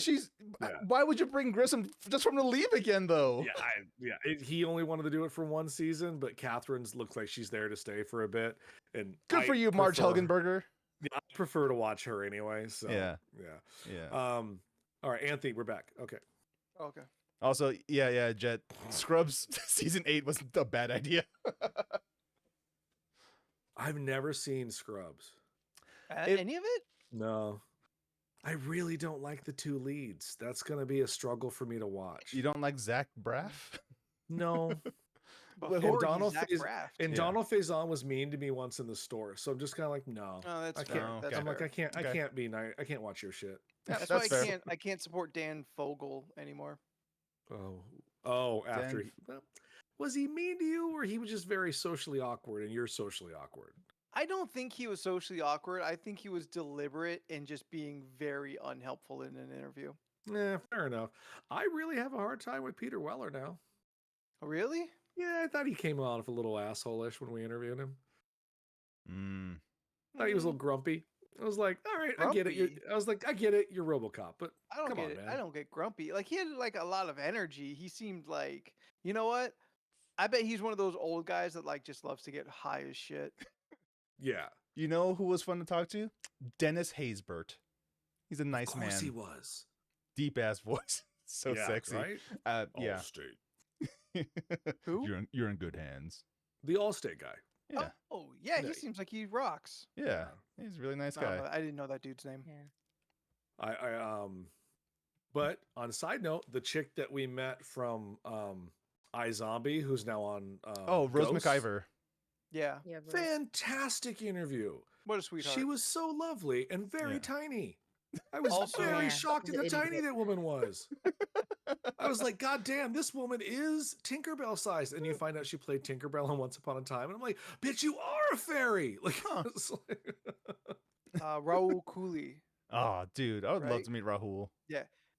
Yeah. Why would you bring Grissom just from the leave again, though? He only wanted to do it for one season, but Catherine's looks like she's there to stay for a bit. And Good for you, Marge Helgenberger. I prefer to watch her anyway. So Yeah. yeah. Yeah. All right, Anthony, we're back. Okay. Okay. Also, yeah, Jet. Scrubs season 8 was a bad idea. I've never seen Scrubs. Any of it? No. I really don't like the two leads. That's gonna be a struggle for me to watch. You don't like Zach Braff? No. Before and he's Donald Zach Faison, Braff. and Yeah. Donald Faison was mean to me once in the store, so I'm just kind of like, no. Oh, that's I fair. can't. That's okay. I'm like, fair. I Okay. can't be nice. I can't watch your shit. Yeah, That's that's why fair. I can't support Dan Fogel anymore. After Dan- he was he mean to you, or he was just very socially awkward, and you're socially awkward? I don't think he was socially awkward. I think he was deliberate and just being very unhelpful in an interview. Yeah, fair enough. I really have a hard time with Peter Weller now. Really? Yeah, I thought he came off a little asshole-ish when we interviewed him. Mm. I thought he was a little grumpy. I was like, all right, I get it. Grumpy? I was like, I get it. You're RoboCop, but I don't come get on, it. man. I don't get grumpy. Like he had like a lot of energy. He seemed like, you know what? I bet he's one of those old guys that like just loves to get high as shit. Yeah, You know who was fun to talk to? Dennis Haysbert. He's a nice of course man. he was. Deep ass voice. So Yeah, sexy. right? Yeah. Allstate. Who? You're in good hands. The Allstate guy. Yeah. Oh yeah, Yeah. he seems like he rocks. Yeah. He's a really nice I don't guy. know, I didn't know that dude's name. Yeah. But on a side note, the chick that we met from iZombie, who's now on Oh, Rose Ghost, McIver. Yeah. Yeah, bro. fantastic interview. What a sweetheart. She was so lovely and very Yeah. tiny. I was Also- very Yeah, shocked at she's how an tiny idiot. that woman was. I was like, God damn, this woman is Tinkerbell sized. And you find out she played Tinkerbell on Once Upon a Time. And I'm like, bitch, you are a fairy. Like, Huh. it's like- Raul Cooley. Oh, dude. I would love Right? to meet Rahul.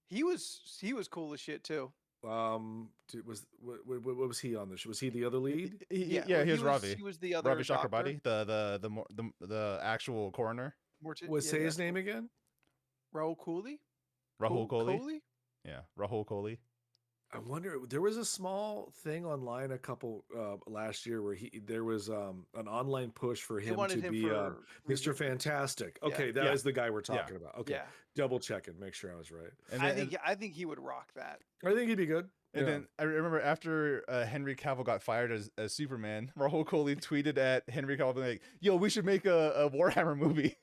He was cool as shit too. What was he on the show? Was he the other lead? Yeah, well, he was Ravi. He was the other Ravi doctor. Chakrabarti, the actual coroner. Say his name again. Rahul Kohli. Rahul Kohli. Kohli? Yeah, Rahul Kohli. I wonder. There was a small thing online a couple last year where there was an online push for They him wanted to him be for Mr. Fantastic. Okay, that Yeah. is the guy we're talking about. Okay, Yeah. double checking, make sure I was right. And I then, think he would rock that. I think he'd be good. and then I remember after Henry Cavill got fired as Superman, Rahul Kohli tweeted at Henry Cavill like, "Yo, we should make a Warhammer movie."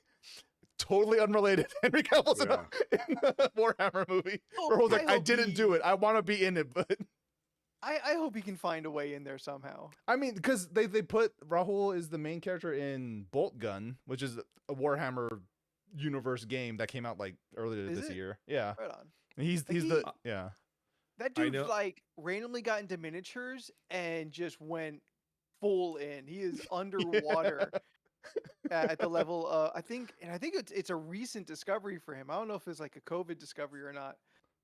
Totally unrelated. Henry Cavill's in a Warhammer movie. Rahul's like, I didn't do it. I want to be in it, but I hope he can find a way in there somehow. I mean, because they put Rahul is the main character in Bolt Gun, which is a Warhammer universe game that came out like earlier Is this it? year. Yeah, Right on. and he's Like, the yeah. That I dude know- like randomly got into miniatures and just went full in. He is underwater at the level. I think it's a recent discovery for him. I don't know if it's like a COVID discovery or not,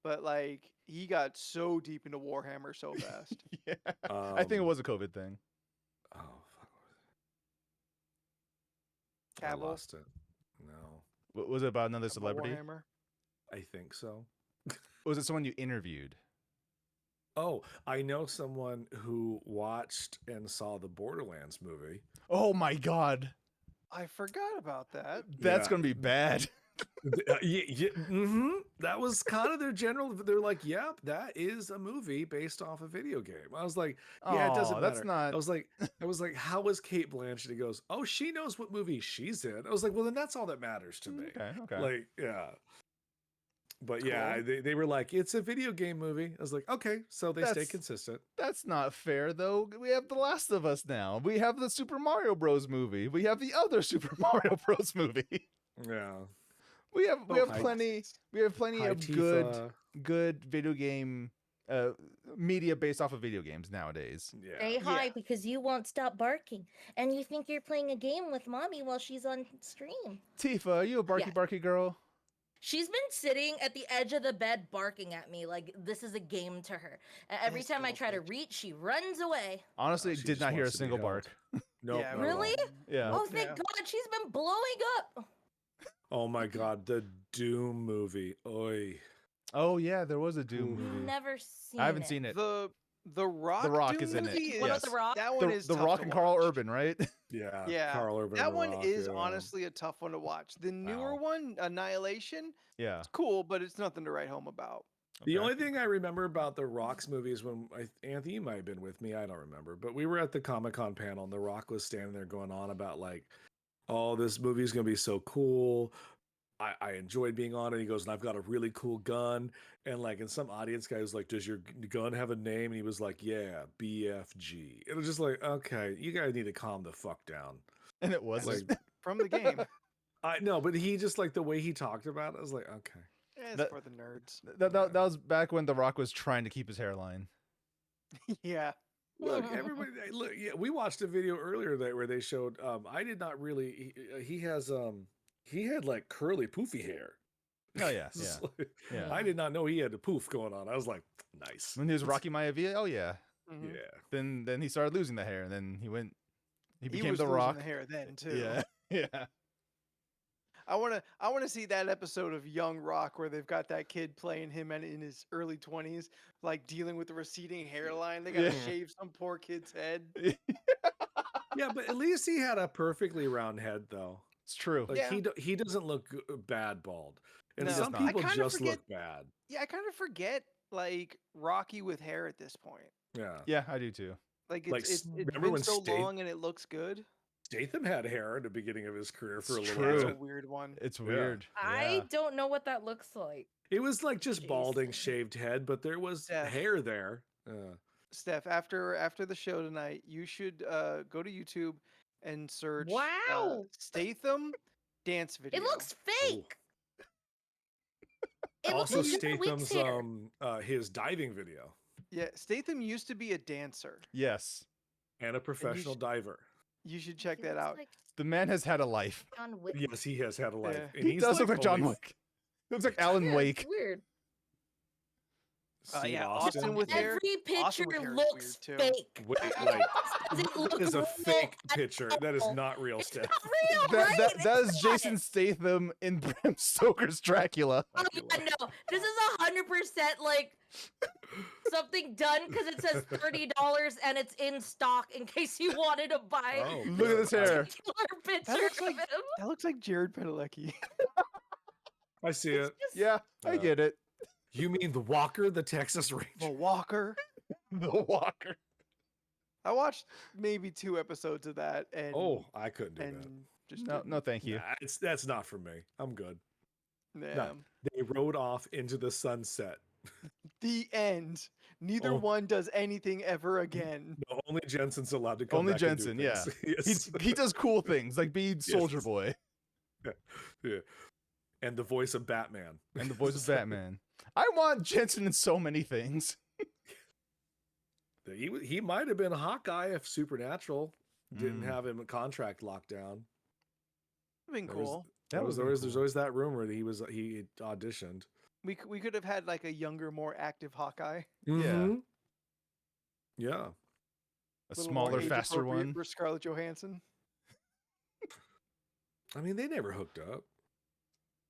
but like he got so deep into Warhammer so fast. Yeah, I think it was a COVID thing. Oh fuck! I Cavill, lost it. No, Was it about another about celebrity? Warhammer. I think so. Was it someone you interviewed? Oh, I know someone who watched and saw the Borderlands movie. Oh my god, I forgot about that. that's Yeah. gonna be bad. That was kind of their general. They're like, "Yep, that is a movie based off a video game." I was like, "Yeah, it doesn't Aw, matter." that's not. I was like, "How was Kate Blanchett?" He goes, "Oh, she knows what movie she's in." I was like, "Well, then that's all that matters to me." Okay. Like, yeah. But yeah, Cool. they were like, "It's a video game movie." I was like, "Okay," so they stay That's- consistent. That's not fair, though. We have The Last of Us now. We have the Super Mario Bros. Movie. We have the other Super Mario Bros. Movie. Yeah. We have Hi- plenty. We have plenty Hi, of Tifa. good video game media based off of video games nowadays. Yeah. Say hi Yeah. because you won't stop barking, and you think you're playing a game with mommy while she's on stream. Tifa, are you a barky Yeah. barky girl? She's been sitting at the edge of the bed barking at me like this is a game to her. And every Yes, time I little try to bitch. reach, she runs away. Honestly, she did just not hear a wants to be single held. bark. Nope, Yeah, not at all. Really? Yeah. Oh, thank Yeah. God, she's been blowing up. Oh my god, the Doom movie. Oi. Oh yeah, there was a Doom Ooh. movie. Never seen I haven't it. seen it. The Rock. Rock Doom is in it, movie What about yes. The Rock? That one The, is the tough Rock to and Carl watch. Urban, right? Yeah. Yeah, Carl Urban. That and The one Rock, is yeah. honestly a tough one to watch. The newer Wow. one, Annihilation, Yeah. it's cool, but it's nothing to write home about. The Okay. only thing I remember about the Rock's movies when Anthony you might have been with me, I don't remember, but we were at the Comic-Con panel and the Rock was standing there going on about like, oh, this movie is gonna be so cool. I enjoyed being on it. He goes, and I've got a really cool gun. And like, and some audience guy was like, does your gun have a name? And he was like, yeah, BFG. It was just like, okay, you guys need to calm the fuck down. And it was Like, From the game. I know, but he just like the way he talked about it, I was like, okay. It's That- for the nerds. that was back when The Rock was trying to keep his hairline. Yeah. Look, everybody. Look, yeah, we watched a video earlier that where they showed. I did not really. He has. He had like curly, poofy hair. Oh yeah, It's yeah, like- yeah. I did not know he had a poof going on. I was like, nice. When he was Rocky Maivia, oh yeah. Mhm. Yeah. Then he started losing the hair, and then he became was The losing Rock. the hair then too. Yeah, yeah. I wanna see that episode of Young Rock where they've got that kid playing him in his early 20s, like dealing with the receding hairline. They gotta Yeah. shave some poor kid's head. Yeah, but at least he had a perfectly round head, though. It's true. Like Yeah. he doesn't look bad bald, and No. some He does not. people I kinda just forget- look bad. Yeah, I kind of forget like Rocky with hair at this point. Yeah. Yeah, I do too. Like Like, it's remember been when so State- long and it looks good. Statham had hair at the beginning of his career for a It's little true. That's a bit. weird one. It's Yeah. weird. I Yeah. don't know what that looks like. It was like just balding, Jeez. shaved head, but there was Yeah. hair there. Steph, after the show tonight, you should go to YouTube and search Wow. Statham dance video. It looks fake. It looks Also, like John Wick's Statham's hair. his diving video Yeah, Statham used to be a dancer. Yes, and a professional diver. You should check He that looks out. like the man has had a life. John Wick. Yes, he has had a life. Yeah. And He he's does look like John only- Wick. He looks like Alan Yeah, Wake. it's weird. Steve Yeah, Austin. Austin with hair. Every Austin picture with hair is looks weird, too. fake. Wait, like Doesn't that look is a real fake at picture. That is all. not real, Steph. Not real, That right? that that It's is not. Jason Statham in Bram Stoker's Dracula. Oh yeah, no, this is 100% like something done because it says $30 and it's in stock in case you wanted to buy Oh, Look at this good. hair. a picture looks like- of him. That looks like Jared Padalecki. I see it. Just- Yeah, I Uh, get it. You mean the Walker, the Texas Ranger? The Walker. The Walker. I watched maybe 2 episodes of that, and Oh, I couldn't do and that. just No, didn't. no, thank you. Nah, that's not for me. I'm good. Yeah. They rode off into the sunset. The end. Neither Oh. one does anything ever again. No, only Jensen's allowed to come Only back and do Jensen, yeah. things. He does cool things like be Soldier Yes. Boy Yeah. And the voice of Batman. and the voice of Batman. I want Jensen in so many things. He might have been Hawkeye if Supernatural didn't Mm. have him a contract locked down. Been There was- cool. That was There's always that rumor that he auditioned. We could have had like a younger, more active Hawkeye. Mhm. Yeah. a Little more smaller, faster age-appropriate one. for Scarlett Johansson. I mean, they never hooked up.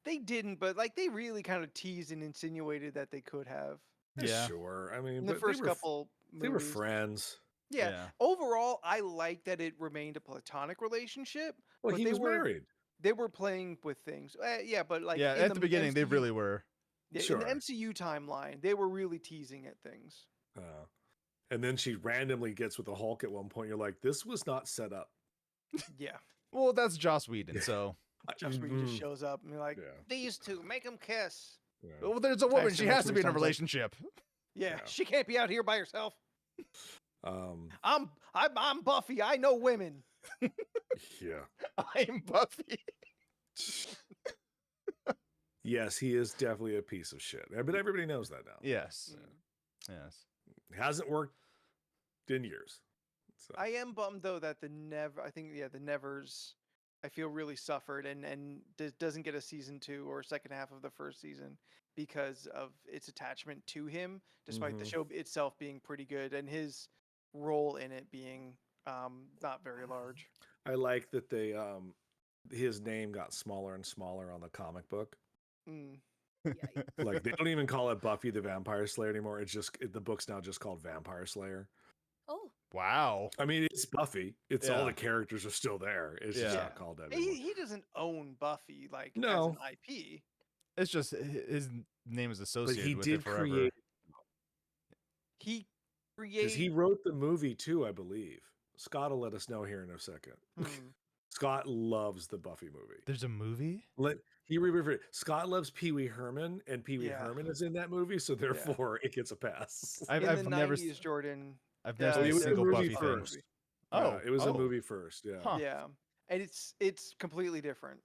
They didn't, but like they really kind of teased and insinuated that they could have Yeah. Sure. I mean, in the but first they were, couple. they were movies. friends. Yeah. Overall, I like that it remained a platonic relationship. Well, but he they was were married. They were playing with things. Yeah, but like Yeah, in at the beginning they MCU really were. Yeah, Sure. in the MCU timeline, they were really teasing at things. And then she randomly gets with the Hulk at one point. You're like, this was not set up. Yeah, Well, that's Joss Whedon, so Joss Whedon just Mhm. shows up and be like, Yeah. these two make them kiss. Yeah. well, there's a woman. Actually, She that's has to what be it in a sounds like. relationship. Yeah, Yeah. she can't be out here by herself. Um, I'm Buffy. I know women. yeah. I'm Buffy. Yes, he is definitely a piece of shit. But everybody knows that now. Yes. Mm. Yes. Hasn't worked in years. So, I am bummed though that the Nevers, I feel really suffered and doesn't get a season 2 or second half of the first season because of its attachment to him, despite the Mhm. show itself being pretty good and his role in it being not very large. I like that they his name got smaller and smaller on the comic book. Mm. Yikes. Like they don't even call it Buffy the Vampire Slayer anymore. It's just the book's now just called Vampire Slayer. Oh, Wow. I mean, it's Buffy. It's all Yeah. the characters are still there. It's just Yeah. not called that anymore. He doesn't own Buffy like as No. an IP. It's just his name is But associated he with did it forever. create He because created. he wrote the movie too, I believe. Scott will let us know here in a second. Hmm. Scott loves the Buffy movie. There's a movie? Scott loves Pee Wee Herman, and Pee Wee Yeah. Herman is in that movie, so therefore it gets a pass. I've, In I've the never 90s, Jordan. I've never uh, seen it a was a single movie Buffy thing. first. Oh, it was a oh. movie first. Yeah. Huh. Yeah, and it's completely different.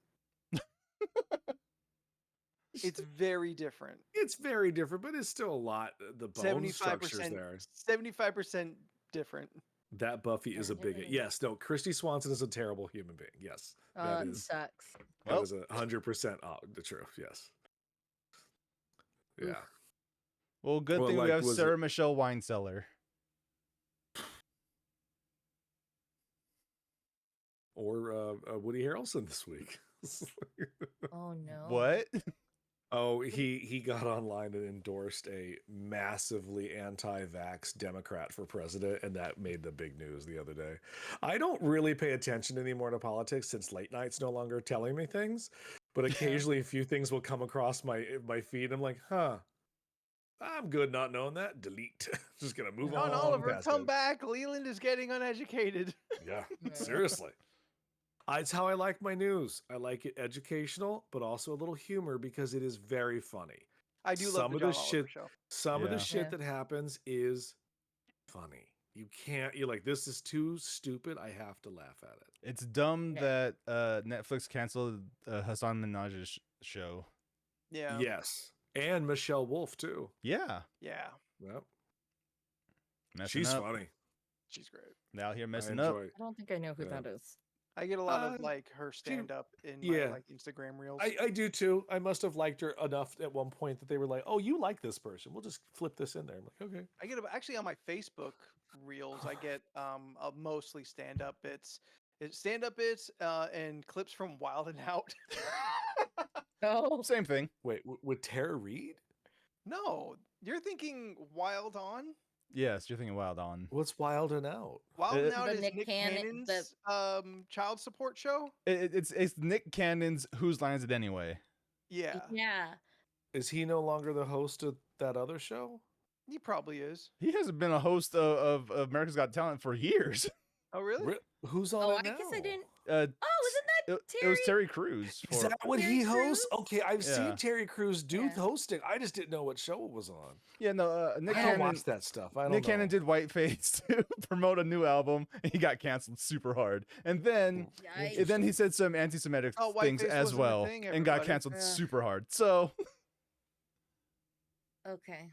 It's very different. It's very different, but it's still a lot. The bone structure's there. 75% different. That Buffy is a bigot. Yes, no, Christy Swanson is a terrible human being. Yes, that it is sucks. that Well- is 100% the truth. Yes. Yeah. Oof. Well, good Well, thing like, we have was Sarah Michelle Wineseller. Or Woody Harrelson this week. Oh no. What? Oh, he got online and endorsed a massively anti-vax Democrat for president, and that made the big news the other day. I don't really pay attention anymore to politics since late night's no longer telling me things, but occasionally a few things will come across my feed. And I'm like, huh, I'm good not knowing that. Delete. Just gonna move on. John Oliver, past come it. back. Leland is getting uneducated. Yeah, Yeah. seriously. It's how I like my news. I like it educational, but also a little humor because it is very funny. I do love Some the of John the Oliver shit- show. Some of the Yeah. shit Yeah. that happens is funny. You're like, this is too stupid. I have to laugh at it. It's dumb Yeah. that Netflix canceled Hassan Minaj's show. Yeah. Yes. And Michelle Wolf, too. Yeah. Yeah. Yep. Messing She's up. funny. She's great. Out here I messing up. enjoy it. I don't think I know who Yeah. that is. I get a lot of Uh, like her stand up in my yeah. like Instagram reels. I do too. I must have liked her enough at one point that they were like, "Oh, you like this person? We'll just flip this in there." I'm like, "Okay." I get actually on my Facebook reels. I get mostly stand up bits. It's stand up bits and clips from Wild and Out. Oh, Same thing. Wait, with Tara Reid? No, you're thinking Wild On. Yes, you're thinking Wild On. What's Wild and Out? Wild and Uh, Out The is Nick Nick Cannon- the- Cannon's child support show. It's Nick Cannon's Whose Line Is It Anyway? Yeah, yeah. Is he no longer the host of that other show? he probably is. He hasn't been a host of America's Got Talent for years. Oh, really? Who's on Oh, it I now? guess I didn't. Uh, Oh, isn't that it was Terry Crews. Is For, that what Terry he hosts? Crews? Okay, I've Yeah. seen Terry Crews do Yeah. hosting. I just didn't know what show it was on. yeah, no, Nick I don't Cannon. watch that stuff. I don't Nick know. Cannon did Whiteface to promote a new album, and he got canceled super hard. And then, Yikes. and then he said some anti-Semitic Oh, things Whiteface as wasn't a well, thing, and got everybody. canceled Ugh. super hard. So Okay.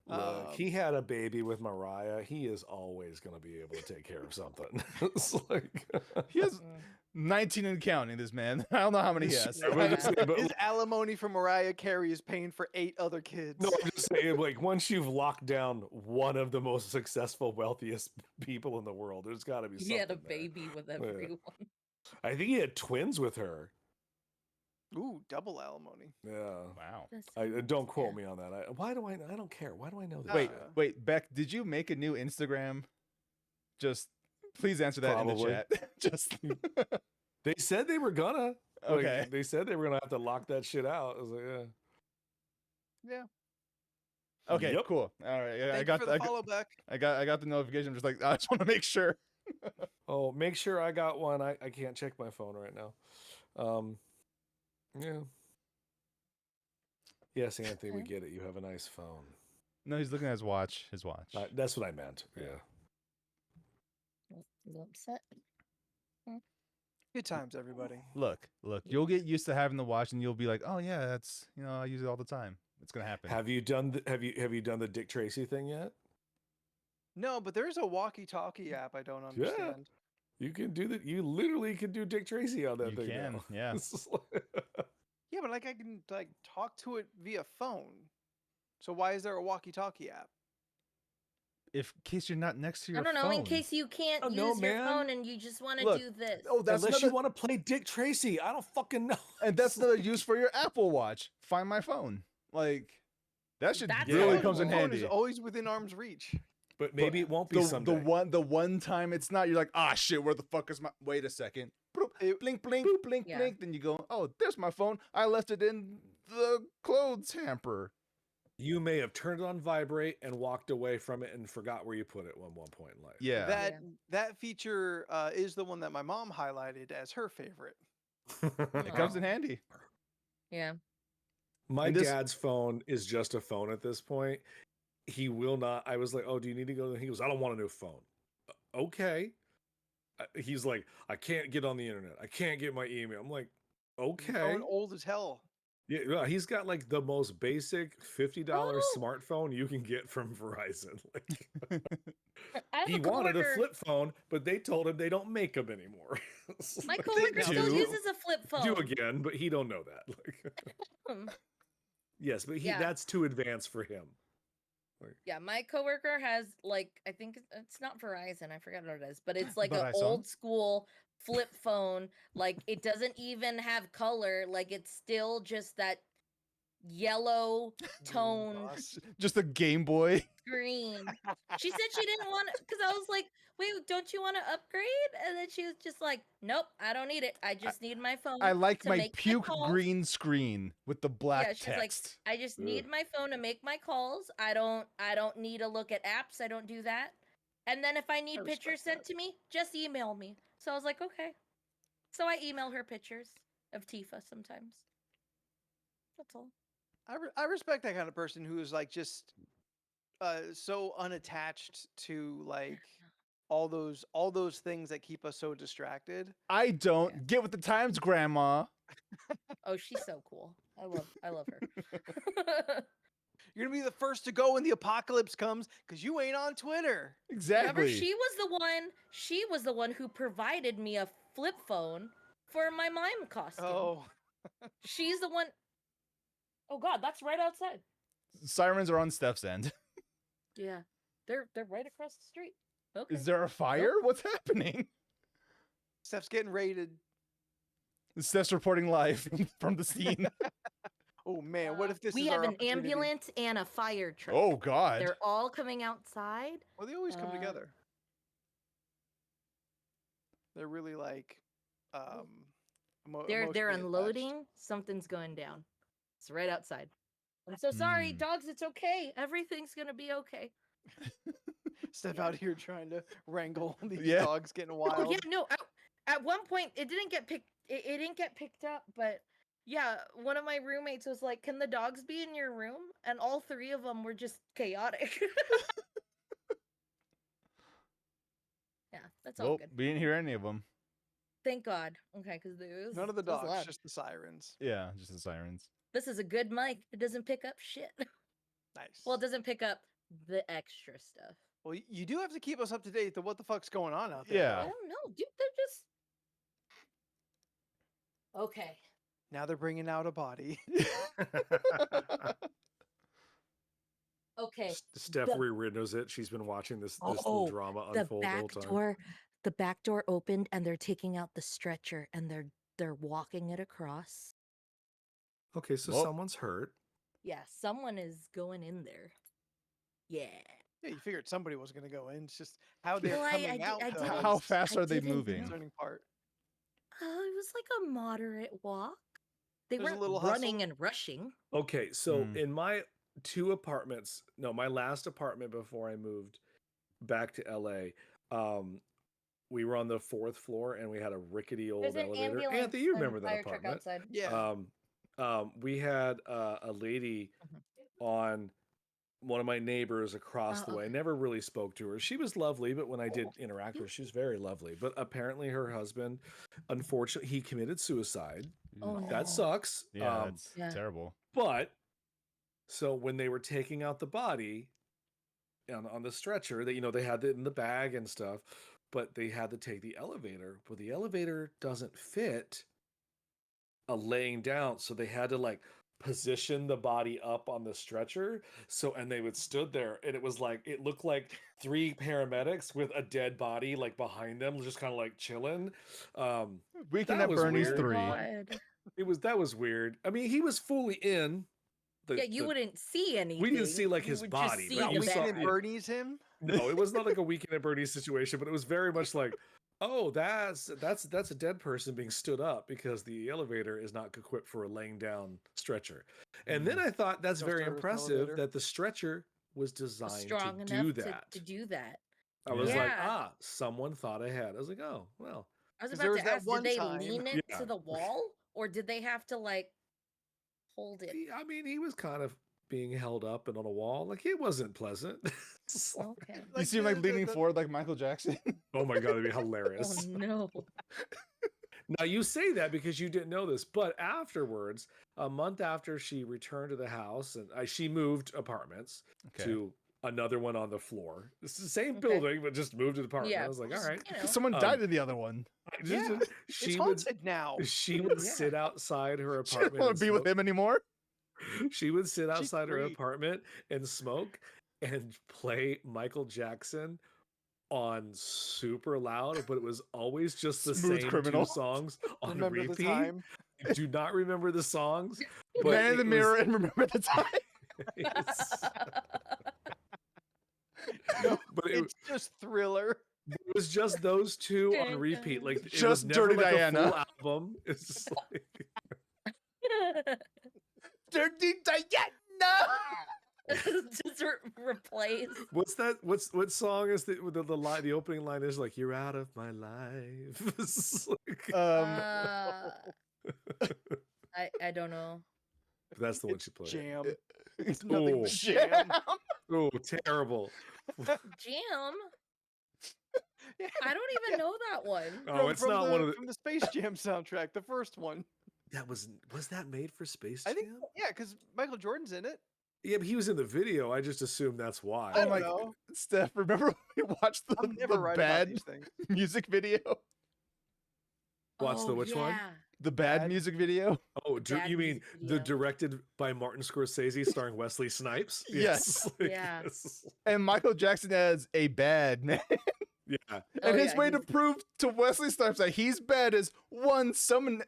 Look, he had a baby with Mariah. He is always going to be able to take care of something. It's like he has Mm. 19 and counting. This man, I don't know how many he has. I was just saying, but- His alimony for Mariah Carey is paying for 8 other kids. no, I'm just saying, like, once you've locked down one of the most successful, wealthiest people in the world, there's got to be something. He had a there. baby with everyone. I think he had twins with her. Ooh, double alimony. Yeah. Wow. Don't quote me on that. Why do I don't care. Why do I know that? Wait, shit? wait, Beck, did you make a new Instagram? Just please answer that in Probably. the chat. Just They said they were gonna. Like, okay. they said they were gonna have to lock that shit out. I was like, yeah. Yeah. Okay, Yep. cool. All right, yeah, Thank I you got for the, the follow back. I got the notification. I'm just like I just want to make sure. Oh, make sure I got one. I can't check my phone right now. Yeah. Yes, Anthony, we Okay. get it. You have a nice phone. No, he's looking at his watch. His watch. That's what I meant. Yeah. He's upset. Good times, everybody. Look, you'll get used to having the watch, and you'll be like, oh yeah, that's I use it all the time. It's gonna happen. Have you done the done the Dick Tracy thing yet? No, but there's a walkie-talkie app I don't Yeah. understand. You can do that. You literally can do Dick Tracy on that You thing. can, now. yeah. It's just like- Yeah, but like I can like talk to it via phone. So why is there a walkie-talkie app? If in case you're not next to I your don't know. phone. In case you can't Oh, use no, your man. phone and you just want to Look, do this. Oh, that's Unless you another, want to play Dick Tracy, I don't fucking know. and that's another use for your Apple Watch. Find my phone. Like that should That's really horrible. comes in The phone handy. is always within arm's reach. But maybe it won't be the, someday. the one time it's not, you're like, ah shit, where the fuck is my wait a second. Bloop, It- blink, blink, blink, Yeah. blink. Then you go, oh, there's my phone. I left it in the clothes hamper. You may have turned it on vibrate and walked away from it and forgot where you put it at one point in life. Yeah. That feature is the one that my mom highlighted as her favorite. It comes in handy. Yeah. My And this- dad's phone is just a phone at this point. He will not. I was like, "Oh, do you need to go?" He goes, "I don't want a new phone." Okay. He's like, "I can't get on the internet. I can't get my email." I'm like, "Okay." Phone old as hell. Yeah, he's got like the most basic $50 Oh. smartphone you can get from Verizon. Like, I have he a wanted a coworker- flip phone, but they told him they don't make them anymore. It's My like, coworker still do. uses a flip phone. do again, but he don't know that. Like, Um, yes, but Yeah. that's too advanced for him. Yeah, my coworker has like I think it's not Verizon. I forgot what it is, but it's like an Verizon? old school flip phone. Like it doesn't even have color. Like it's still just that yellow toned Just a Game Boy. screen. She said she didn't want it because I was like, "Wait, don't you want to upgrade?" And then she was just like, "Nope, I don't need it. I just need my phone." I like to my make puke calls." green screen with the black Yeah, she's like, text. I just Ugh. need my phone to make my calls. I don't need to look at apps. I don't do that. And then if I need respect pictures sent that. to me, just email me. So I was like, okay. So I email her pictures of Tifa sometimes. That's all. I respect that kind of person who is like just so unattached to like all those things that keep us so distracted. I don't Yeah. get with the times, Grandma. Oh, she's so cool. I love her. You're gonna be the first to go when the apocalypse comes because you ain't on Twitter. Exactly. Remember, she was the one who provided me a flip phone for my mime costume. Oh, She's the one. Oh God, that's right outside. Sirens are on Steph's end. Yeah, they're right across the street. Okay. Is there a fire? What's happening? Steph's getting raided. Steph's reporting live from the scene. Oh man, what if this we is have our an opportunity? ambulance and a fire truck. Oh God. They're all coming outside. Well, they always come Uh, together. They're really like, They're emotionally attached. unloading. Something's going down. It's right outside. I'm so sorry, Hmm. dogs. It's okay. Everything's gonna be okay. Steph out here trying to wrangle these Yeah. dogs getting wild. Oh yeah, no. At one point, it didn't get picked. It didn't get picked up, but yeah, one of my roommates was like, "Can the dogs be in your room?" And all three of them were just chaotic. Yeah, that's all Well, good. we didn't hear any of them. Thank God. Okay, because there was None of the it was dogs, loud. just the sirens. Yeah, just the sirens. This is a good mic. It doesn't pick up shit. Nice. Well, it doesn't pick up the extra stuff. Well, you do have to keep us up to date to what the fuck's going on out there. Yeah. I though. don't know, dude. They're just okay. Now they're bringing out a body. Okay. Steph The- re-windows it. She's been watching this Oh, little drama The unfold the whole back time. door, the back door opened, and they're taking out the stretcher, and they're walking it across. Okay, so Well- someone's hurt. Yeah, someone is going in there. Yeah. Yeah, you figured somebody was going to go in. It's just how they're Well, I coming did- out. I though, didn't- How is fast I are they didn't the moving? know. concerning part. It was like a moderate walk. They There's a weren't little running hustle. and rushing. Okay, so Hmm. in my my last apartment before I moved back to LA, we were on the 4th floor and we had a rickety old There's an elevator. ambulance Anthony, you and remember that fire truck apartment? outside. Yeah. We had a lady Mhm. on one of my neighbors across the Oh, way. I okay. never really spoke to her. She was lovely, but when I did interact with her, she was very lovely. But apparently her husband, unfortunately, he committed suicide. Oh, no. That sucks. Yeah, that's Yeah. terrible. But so when they were taking out the body on the stretcher, that they had it in the bag and stuff, but they had to take the elevator. But the elevator doesn't fit a laying down, so they had to like position the body up on the stretcher. So and they would stood there, and it was like it looked like 3 paramedics with a dead body like behind them, just kind of like chilling. Weekend That at was Bernie's weird. 3. God. That was weird. I mean, he was fully in. Yeah, you wouldn't see anything. We didn't see like You his would just body, see but Not you the saw Weekend bag. at Bernie's him. No, it was not like a Weekend at Bernie's situation, but it was very much like, oh, that's a dead person being stood up because the elevator is not equipped for a laying down stretcher. And then I thought that's No very service impressive elevator. that the stretcher was Was designed strong to enough do that. to do that. I was like, Yeah. someone thought ahead. I was like, oh, well, I was 'Cause about there was to that ask, one did they time- lean it Yeah. to the wall, or did they have to like hold it? I mean, he was kind of being held up and on a wall. Like, it wasn't pleasant. It's like, Okay. You see him like leaning forward like Michael Jackson. oh my God, it'd be Oh hilarious. no. Now you say that because you didn't know this, but afterwards, a month after she returned to the house, and she moved apartments Okay. to another one on the floor. It's the same Okay. building, but just moved to the apartment. Yeah. I was like, all just, right. You know, Someone died in the other one. Yeah, she it's would haunted now. she would Yeah. sit outside her She doesn't apartment. want and to be with smoke. him anymore. She would sit She's outside her free. apartment and smoke and play Michael Jackson on super loud, but it was always just the Smooth same Criminal. 2 songs on Remember repeat. the time? I do not remember the songs, but Man in the it was- mirror and remember the time. it's- No, but it's just Thriller. it was just those 2 on Dun, repeat. dun. Like it was Just never Dirty like Diana. a full album. It's just like Dirty Diana. just replace. what's that? What song is the line? The opening line is like, "You're out of my life." It's like- I don't know. that's the one she played. Jam. It's nothing Oh. but jam. Oh, terrible. Jam. Yeah. I don't even know that one. Oh, it's not the, one of the. from the Space Jam soundtrack, the first one. That was that made for Space I Jam? think, yeah, because Michael Jordan's in it. Yeah, but he was in the video. I just assumed that's why. I Oh don't my know. Steph, remember when we watched I'm the never right about bad these things. music video? Watch the Oh, which one? yeah. The Bad Bad? music video. Oh, Bad you mean music the video. directed by Martin Scorsese, starring Wesley Snipes? Yes. Yeah. Yes. And Michael Jackson as a bad man. Yeah. Oh, And his yeah, way to he's- prove to Wesley Snipes that he's bad is one, summon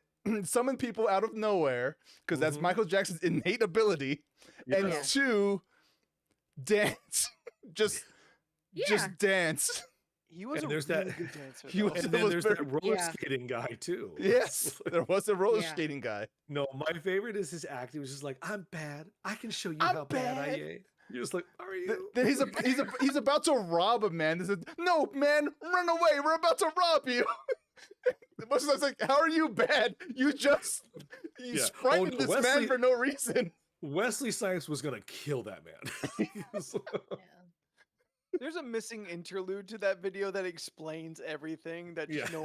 people out of nowhere, because that's Mhm. Michael Jackson's innate ability. And Yeah. two, dance. just Yeah. dance. He was And a there's really that- good dancer. He though. was- And That then there's very- that roller Yeah. skating guy too. Yes, there was a roller Yeah. skating guy. No, my favorite is his act. He was just like, "I'm bad. I can show you I'm how bad I bad." am." You're just like, "Are Th- you?" Then he's about to rob a man. He said, "No, man, run away! We're about to rob you." Most of like, "How are you bad? You just Yeah. frightened no, this Wesley- man for no reason." Wesley Snipes was gonna kill that man. He was- Yeah. There's a missing interlude to that video that explains everything that just Yeah.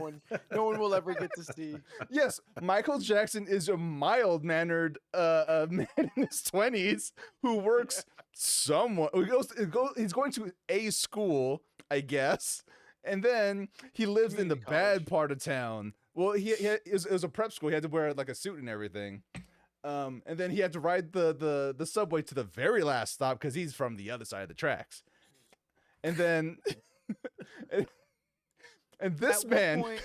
no one will ever get to see. Yes, Michael Jackson is a mild-mannered man in his 20s who works somewhat. He's going to a school, I guess, and then he lives in the Community bad college. part of town. Well, it was a prep school. He had to wear like a suit and everything. And then he had to ride the subway to the very last stop because he's from the other side of the tracks. And then, and this At what man. point-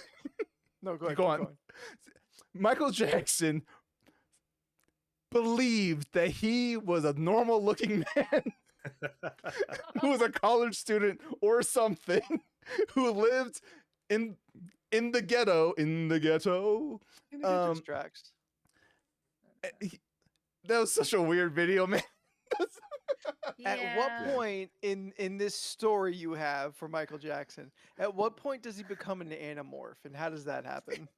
No, go ahead. Go keep on. going. Michael Jackson believed that he was a normal looking man who was a college student or something who lived in the ghetto. Can you get those tracks? That was such a weird video, man. At Yeah. what point in this story you have for Michael Jackson, at what point does he become an anamorph, and how does that happen?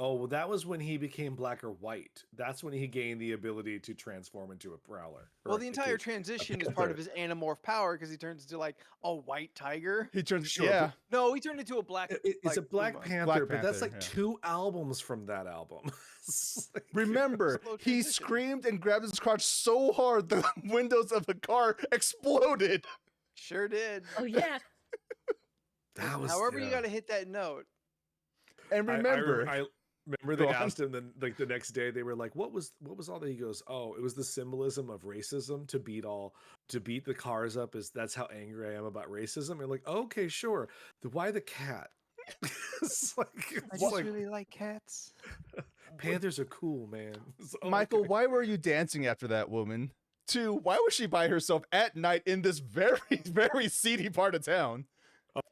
Oh, well, that was when he became black or white. That's when he gained the ability to transform into a prowler. Well, or the a entire kid. transition is part of his anamorph power because he turns into like a white tiger. He turns, Sure, yeah. No, he turned into a black. It's a like, Black puma. Panther, Black but that's Panther, like yeah. 2 albums from that album. It's like- Remember, Slow he transition. screamed and grabbed his crotch so hard the windows of the car exploded. Sure did. Oh yeah. that was, However, you yeah. got to hit that note. And I remember, remember Go they on. asked him then like the next day they were like, what was all that? He goes, "Oh, it was the symbolism of racism to beat the cars up, is that's how angry I am about racism." And like, "Okay, sure. Why the cat?" It's like, I it's just like, really like cats. Panthers are cool, man. It's, "Oh, Michael, okay." why were you dancing after that woman? Two, why was she by herself at night in this very, very seedy part of town?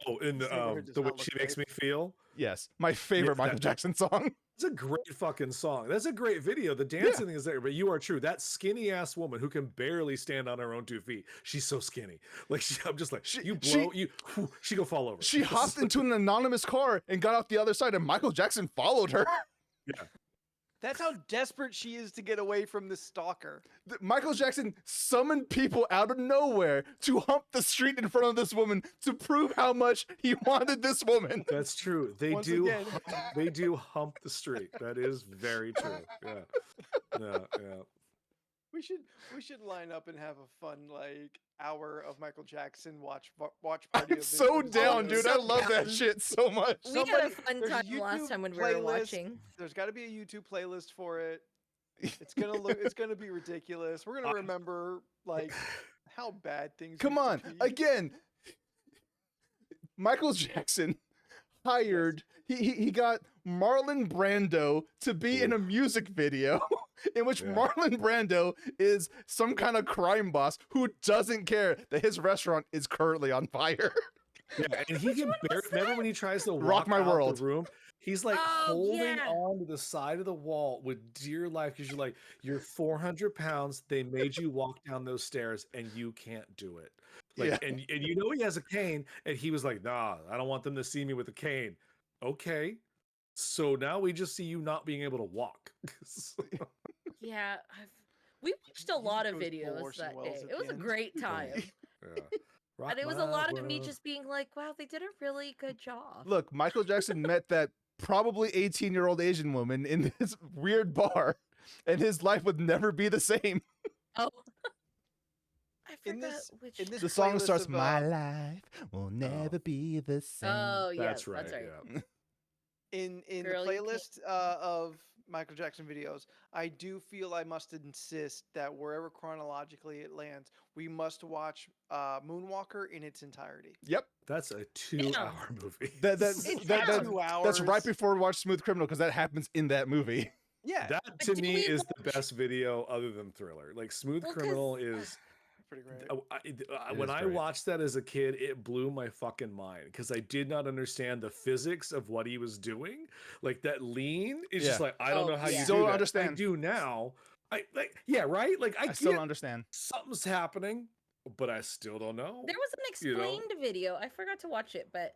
Oh, and This neighborhood does the way not look she makes me safe. feel. Yes, my favorite that- Michael Jackson song. It's a great fucking song. That's a great video. The dancing thing is there, but you are true. That skinny ass woman who can barely stand on her own 2 feet. She's so skinny. Like I'm just like, She- you she- blow, she go fall over. She hopped into an anonymous car and got off the other side, and Michael Jackson followed her. That's how desperate she is to get away from this stalker. Michael Jackson summoned people out of nowhere to hump the street in front of this woman to prove how much he wanted this woman. That's true. They Once do. again. They do hump the street. That is very true. Yeah. Yeah. Yeah. We should line up and have a fun like hour of Michael Jackson watch party. I'm of so videos. down, videos. dude. I love that Yeah. shit so much. We had a Somebody- fun there's a time last YouTube time when we were playlist. watching. There's got to be a YouTube playlist for it. It's gonna look. It's gonna be ridiculous. We're gonna remember like how bad things. Come used on. to be. Again, Michael Jackson hired, he got Marlon Brando to be in a music video in which Yeah. Marlon Brando is some kind of crime boss who doesn't care that his restaurant is currently on fire. Yeah, and he can barely. Remember when he tries to Rock walk My out World. the room? He's like Oh, holding yeah. on to the side of the wall with dear life because you're like, you're 400 pounds. They made you walk down those stairs, and you can't do it. Like, Yeah. and you know he has a cane, and he was like, "Nah, I don't want them to see me with a cane." Okay, so now we just see you not being able to walk. Yeah, we watched a lot of goes videos Orson that Welles day. at It was the a end. great time. Yeah. Rock And it was a my lot of me world. just being like, wow, they did a really good job. Look, Michael Jackson met that probably 18-year-old Asian woman in this weird bar, and his life would never be the same. Oh. I In forgot this- which. in this The song playlist starts, of, "My life will never be the same." Oh, yes, That's right. That's right. Yeah. in the Girl, you can't. playlist of Michael Jackson videos, I do feel I must insist that wherever chronologically it lands, we must watch Moonwalker in its entirety. Yep. That's a 2-hour movie. It's like 2 That's right hours. before we watch Smooth Criminal because that happens in that movie. Yeah, That But to do me we is the watch- best video other than Thriller. Like Smooth Well, 'cause- Criminal is pretty great. when is I great. watched that as a kid, it blew my fucking mind because I did not understand the physics of what he was doing. Like that lean is just Yeah. like I don't Oh, know how yeah. you Still do don't that. I understand. do now. I like yeah, right? Like I I still get don't understand. something's happening, but I still don't know. There was an you know? explained video. I forgot to watch it, but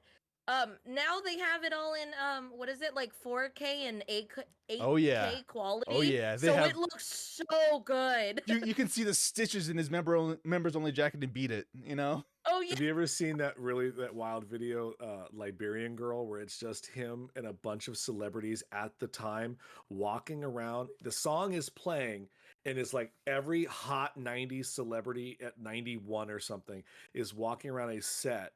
now they have it all in what is it, like 4K and 8K Oh, yeah. quality. Oh, yeah, they So have- it looks so good. You can see the stitches in his members only jacket and beat it. You know. Oh yeah. Have you ever seen that wild video, Liberian Girl, where it's just him and a bunch of celebrities at the time walking around? The song is playing, and it's like every hot 90s celebrity at 91 or something is walking around a set.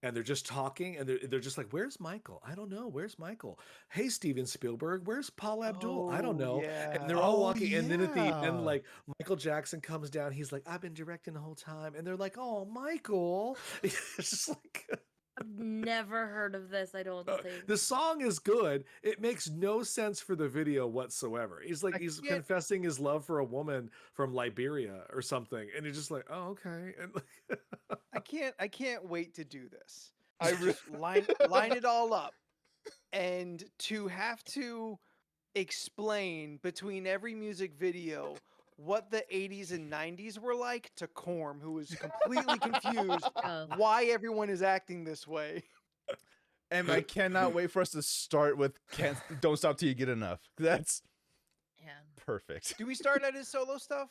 And they're just talking, and they're just like, "Where's Michael? I don't know. Where's Michael? Hey, Steven Spielberg, where's Paul Abdul? I don't know." And they're all Oh, walking, and then at the yeah. end, like Michael Jackson comes down. He's like, "I've been directing the whole time," and they're like, "Oh, Michael!" It's just like I've never heard of this. I don't think. the song is good. It makes no sense for the video whatsoever. He's like I he's can't- confessing his love for a woman from Liberia or something, and you're just like, "Oh, okay." And I can't wait to do this. I Just line it all up, and to have to explain between every music video what the 80s and 90s were like to Corm, who is completely confused Oh. why everyone is acting this way. And I cannot wait for us to start with "Don't Stop Till You Get Enough." That's Yeah. perfect. Do we start at his solo stuff?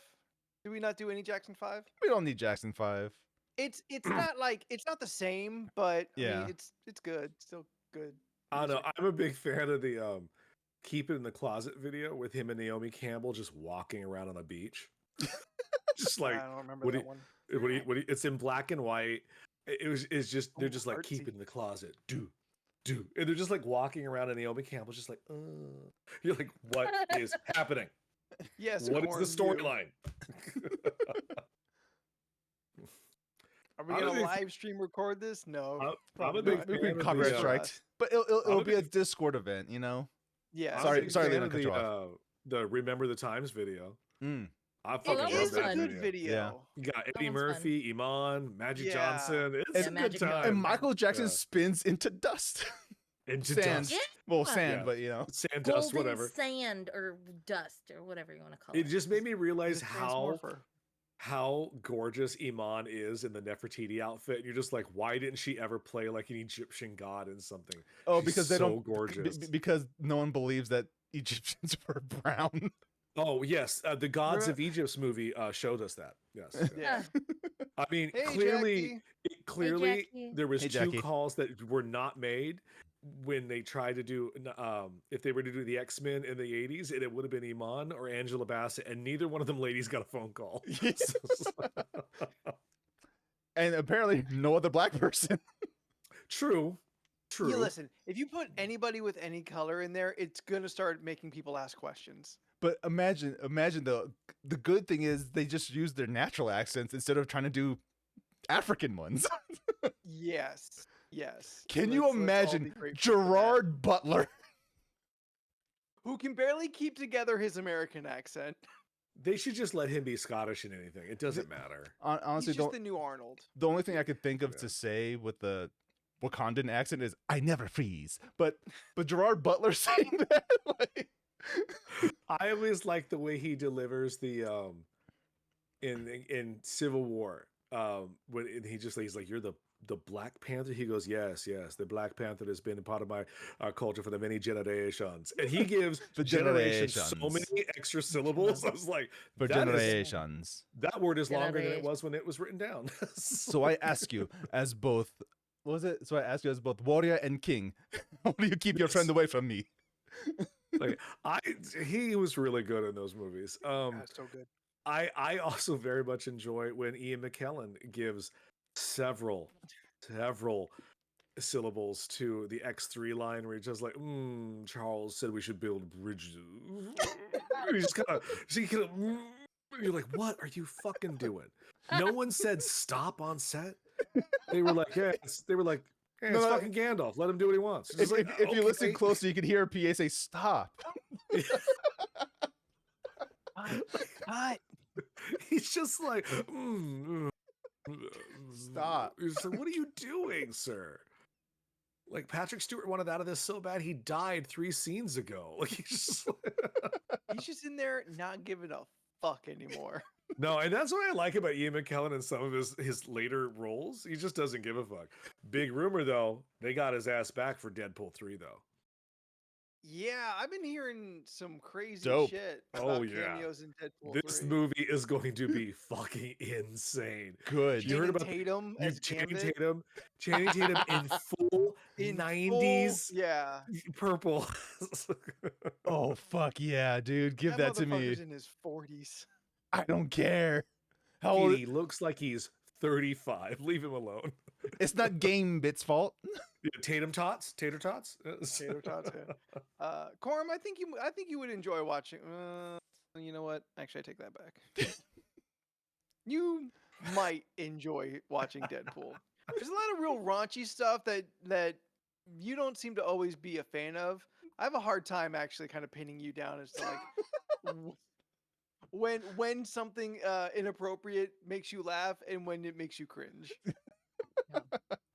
Do we not do any Jackson 5? We don't need Jackson 5. It's not like it's not the same, but I Yeah. mean, it's good, still good. I don't know. music. I'm a big fan of the "Keep It in the Closet" video with him and Naomi Campbell just walking around on a beach. Just like I don't remember what that he- one. it's in black and white. It's just they're just like keep artsy. it in the closet, do, and they're just like walking around, and Naomi Campbell's just like, you're like, what is happening? Yes. What is the Corm, you- storyline? Are we I'm a gonna big- live stream record this? No. I'm a probably big not. We fan can of the, copyright uh, strike, but it'll I'm a be a big- Discord event. You know. Yeah. I'm a Sorry- big sorry, fan Lena, of cut you off. the Remember the Times video. Mm. I It fucking that love is was a that fun. good video. video. You got That Eddie one's fun. Murphy, Iman, Magic Yeah. Johnson. It's Yeah, a good Magic time. Johnson. And Michael Jackson Yeah. spins into dust. Into Sand. dust. Yeah. Well, sand, Yeah. but you know. Sand, dust, Golden whatever. sand or dust or whatever you want to call It it. just made me realize He's a how transmorpher. how gorgeous Iman is in the Nefertiti outfit. And you're just like, why didn't she ever play like an Egyptian god in something? Oh, She's because they so don't. gorgeous. Because no one believes that Egyptians were brown. Oh yes, the Gods Re- of Egypt's movie showed us that. Yes. Yeah. I mean, Hey, clearly, Jackie. there was Hey, two Jackie. calls that were not made when they tried to do if they were to do the X-Men in the 80s, and it would have been Iman or Angela Bassett, and neither one of them ladies got a phone call. And apparently, no other black person. True. You listen, if you put anybody with any color in there, it's gonna start making people ask questions. But imagine the good thing is they just use their natural accents instead of trying to do African ones. Yes. Yes. Can you Let's all be imagine grateful for that. Gerard Butler? Who can barely keep together his American accent? They should just let him be Scottish in anything. It doesn't matter. Honestly, He's just the new Arnold. the only thing I could think of Yeah. to say with the Wakandan accent is "I never freeze." But Gerard Butler saying that, like, I always like the way he delivers the in Civil War. When he's like, "You're the Black Panther." He goes, "Yes, the Black Panther has been a part of my culture for the many generations." And he gives For generations so generations. many extra syllables. I was like, for that is- generations. that word is longer than it Generations. was when it was written down. So I ask you, as both, what was it? So I ask you, as both warrior and king, how do you keep your friend away from me? like he was really good in those movies. Yeah, so good. I also very much enjoy when Ian McKellen gives several syllables to the X3 line where he's just like, Charles said we should build bridges. And he just kind of, you're like, what are you fucking doing? No one said stop on set. They were like, hey, it's No, fucking Gandalf. Let him do what he wants. It's If, just like, if you listen okay. closely, you can hear a PA say stop. Cut. He's just like, Stop. He's just like, what are you doing, sir? Like Patrick Stewart wanted out of this so bad he died 3 scenes ago. Like He's just in there not giving a fuck anymore. No, and that's what I like about Ian McKellen and some of his later roles. He just doesn't give a fuck. Big rumor though, they got his ass back for Deadpool 3 though. Yeah, I've been hearing some crazy Dope. shit Oh, about yeah. cameos in Deadpool This 3. movie is going to be fucking insane. Good. You heard Channing about Tatum as Channing Gambit? Channing Tatum in full In 90s full, yeah. purple. Oh fuck yeah, dude! Give that to me. motherfucker's in his 40s. I don't care. How old? He looks like he's 35. Leave him alone. It's not Gambit's fault. Yeah, Tater tots. Tater tots, yeah. Corm, I think you would enjoy watching. You know what? Actually, I take that back. You might enjoy watching Deadpool. There's a lot of real raunchy stuff that you don't seem to always be a fan of. I have a hard time actually kind of pinning you down as to like when something inappropriate makes you laugh and when it makes you cringe.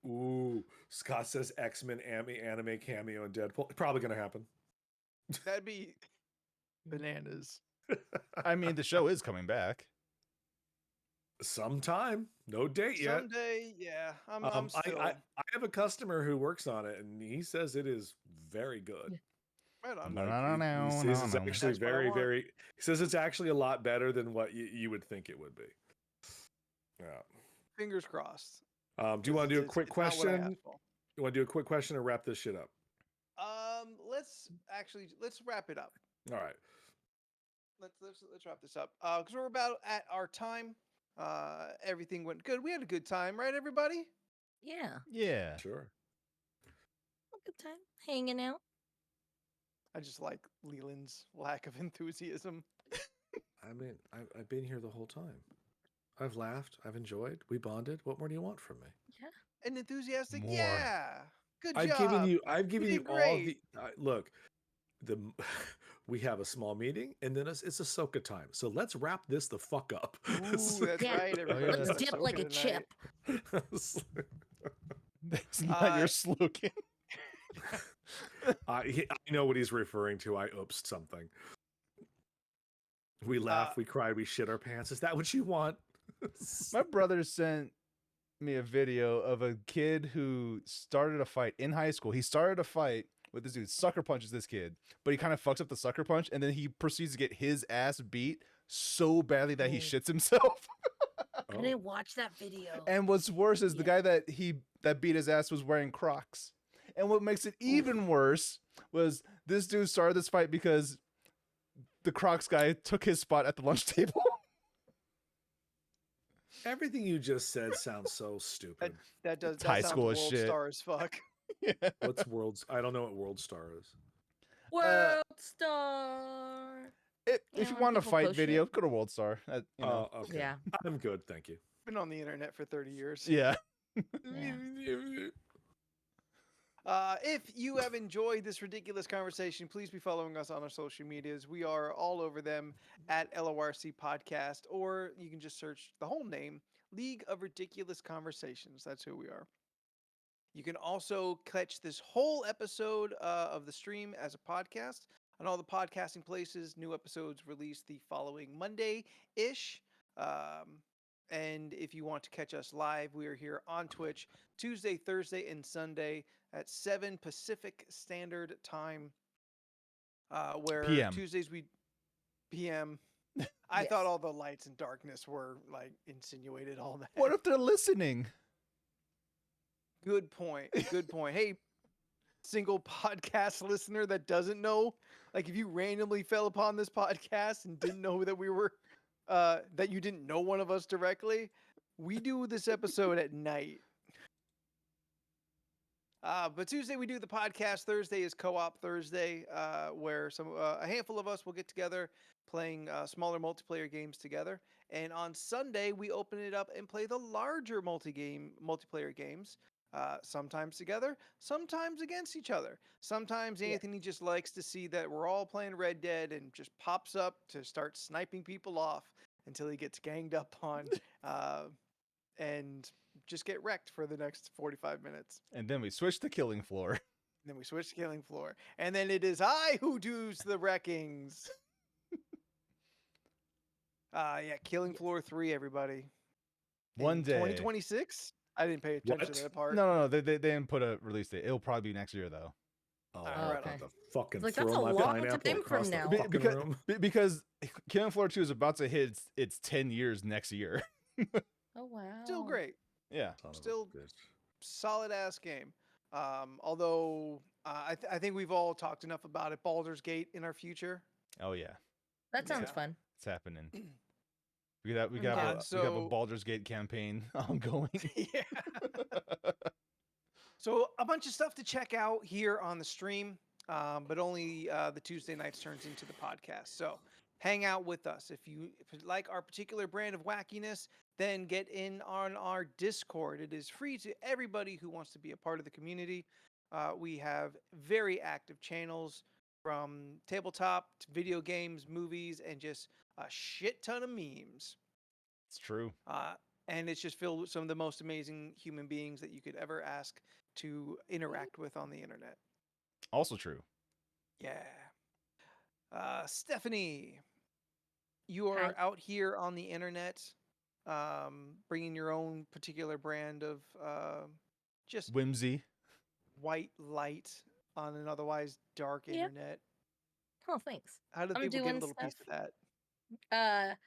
Ooh, Scott says X-Men anime cameo in Deadpool. Probably gonna happen. That'd be bananas. I mean, the show is coming back. Sometime, no date yet. Someday, yeah. I'm still I have a customer who works on it, and he says it is very good. right on. No, He says it's no. actually That's what I very, want. very. He says it's actually a lot better than what you would think it would be. Yeah. Fingers crossed. Do you want to do a It's- quick it's not what I question? asked for. You want to do a quick question or wrap this shit up? Let's wrap it up. All right. Let's wrap this up. Because we're about at our time. Everything went good. We had a good time, right, everybody? Yeah, Yeah. Sure. a good time hanging out. I just like Leland's lack of enthusiasm. I mean, I've been here the whole time. I've laughed. I've enjoyed. We bonded. What more do you want from me? And enthusiastic, More. yeah. Good I've job. given you. I've given you did all great. the. Look, we have a small meeting, and then it's Ahsoka time. So let's wrap this the fuck up. Ooh, that's Yeah. right. Everybody. yeah. Let's That's dip like a Ahsoka tonight. chip. That's not your slogan. I know what he's referring to. I oopsed something. We laughed, we cried, we shit our pants. Is that what you want? My brother sent me a video of a kid who started a fight in high school. He started a fight with this dude, sucker punches this kid, but he kind of fucks up the sucker punch, and then he proceeds to get his ass beat so badly that he Oh. shits himself. I didn't watch that video. And what's worse is the Yeah. guy that beat his ass was wearing Crocs. And what makes it even worse was this dude started this fight because the Crocs guy took his spot at the lunch table. Everything you just said sounds so stupid. That does It's that high sounds school as world shit. star as fuck. Yeah. What's World's? I don't know what World Star is. World Star. If Yeah, you when want a people fight post video, shit. go to World Star. You know. Oh, okay. Yeah. I'm good, thank you. Been on the internet for 30 years. Yeah. If you have enjoyed this ridiculous conversation, please be following us on our social medias. We are all over them at LORC Podcast, or you can just search the whole name, League of Ridiculous Conversations. That's who we are. You can also catch this whole episode of the stream as a podcast on all the podcasting places. New episodes released the following Monday-ish. And if you want to catch us live, we are here on Twitch Tuesday, Thursday, and Sunday at 7 Pacific Standard Time. Where PM. Tuesdays we PM. I Yes. thought all the lights and darkness were like insinuated all that. What if they're listening? Good point. Good point. Hey, single podcast listener that doesn't know, like if you randomly fell upon this podcast and didn't know that we were that you didn't know one of us directly, we do this episode at night. But Tuesday we do the podcast. Thursday is co-op Thursday, where a handful of us will get together playing smaller multiplayer games together. And on Sunday we open it up and play the larger multiplayer games. Sometimes together, sometimes against each other. Sometimes Yeah. Anthony just likes to see that we're all playing Red Dead and just pops up to start sniping people off until he gets ganged up on, and just get wrecked for the next 45 minutes. And then we switch to Killing Floor. Then we switch to Killing Floor. And then it is I who does the wreckings. Killing Floor 3, everybody. One In day. 2026? I didn't pay attention What? to that part. No, they didn't put a release date. It'll probably be next year though. Oh, Alright, I'm right about on. to fucking It's like, that's throw a my long pineapple time across from the now. fucking Because- room. Because Killing Floor 2 is about to hit its 10 years next year. Oh wow. Still great. Yeah. Son of a Still- bitch. Solid ass game. Although I think we've all talked enough about it. Baldur's Gate in our future. Oh yeah. That sounds Yeah. fun. It's happening. We got we Yeah, have a so- Baldur's Gate campaign ongoing. Yeah. So a bunch of stuff to check out here on the stream, but only the Tuesday nights turns into the podcast. So hang out with us. If you like our particular brand of wackiness, then get in on our Discord. It is free to everybody who wants to be a part of the community. We have very active channels from tabletop to video games, movies, and just a shit ton of memes. It's true. And it's just filled with some of the most amazing human beings that you could ever ask to interact with on the internet. Also true. Yeah. Stephanie, you are Hi. out here on the internet, bringing your own particular brand of just Whimsy. white light on an otherwise dark Yep. internet. Oh, thanks. How do I'm people get a doing little piece of stuff. that?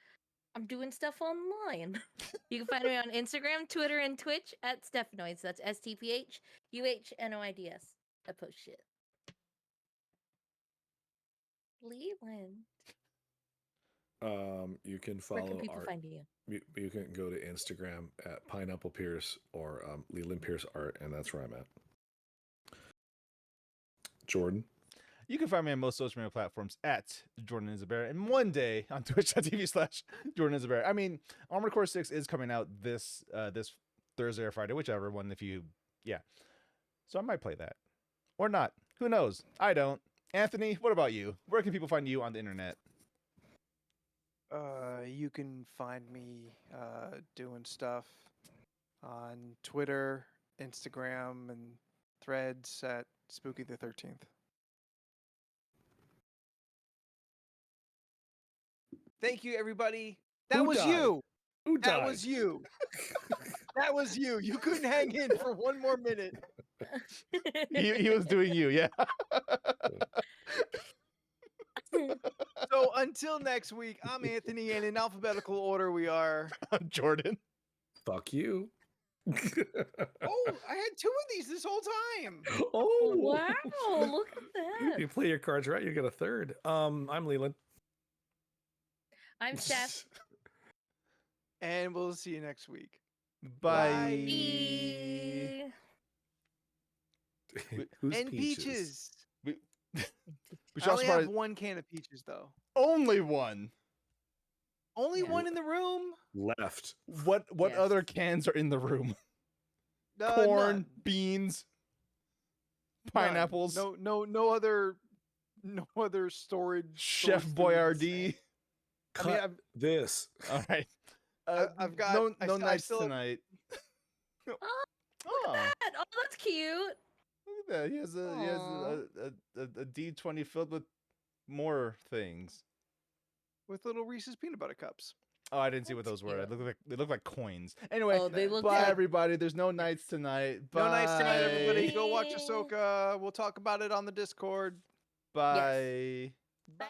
I'm doing stuff online. You can find me on Instagram, Twitter, and Twitch at Stephanoids. That's STPHUHNOIDS. I post shit. Leland. You can Where follow can people art. find you? You can go to Instagram at Pineapple Pierce or Leland Pierce Art, and that's where I'm at. Jordan. You can find me on most social media platforms at Jordan is a Bear, and one day on twitch.tv/Jordan is a Bear. I mean, Armored Core 6 is coming out this Thursday or Friday, whichever one. So I might play that or not. Who knows? I don't. Anthony, what about you? Where can people find you on the internet? You can find me doing stuff on Twitter, Instagram, and Threads at Spooky the 13th. Thank you, everybody. That Who was died? you. Who That died? was you. That was you. You couldn't hang in for one more minute. He was doing you, yeah. So until next week, I'm Anthony, and in alphabetical order we are. Jordan. Fuck you. Oh, I had two of these this whole time. Oh Wow, look at You that. play your cards right, you get a third. I'm Leland. I'm Steph. And we'll see you next week. Bye. Bye. Who's And peaches. We I should also only have probably one can of peaches, though. only one. Only Yeah. one in the room. Left. What Yes. other cans are in the room? None. Corn, beans, None. pineapples, No other storage. Chef source foods. Boyardee. I mean, Cut this. All right. I've got- no I no st- I nights still- tonight. Oh, Oh, oh, that's cute. look at that. He has a D20 filled with more things. with little Reese's peanut butter cups. Oh, I didn't see what That's those were. cute. They look like coins. Anyway, Oh, they look bye good. everybody. There's no nights tonight. No nights tonight, everybody. Bye. Go watch Ahsoka. We'll talk about it on the Discord. Bye. Bye.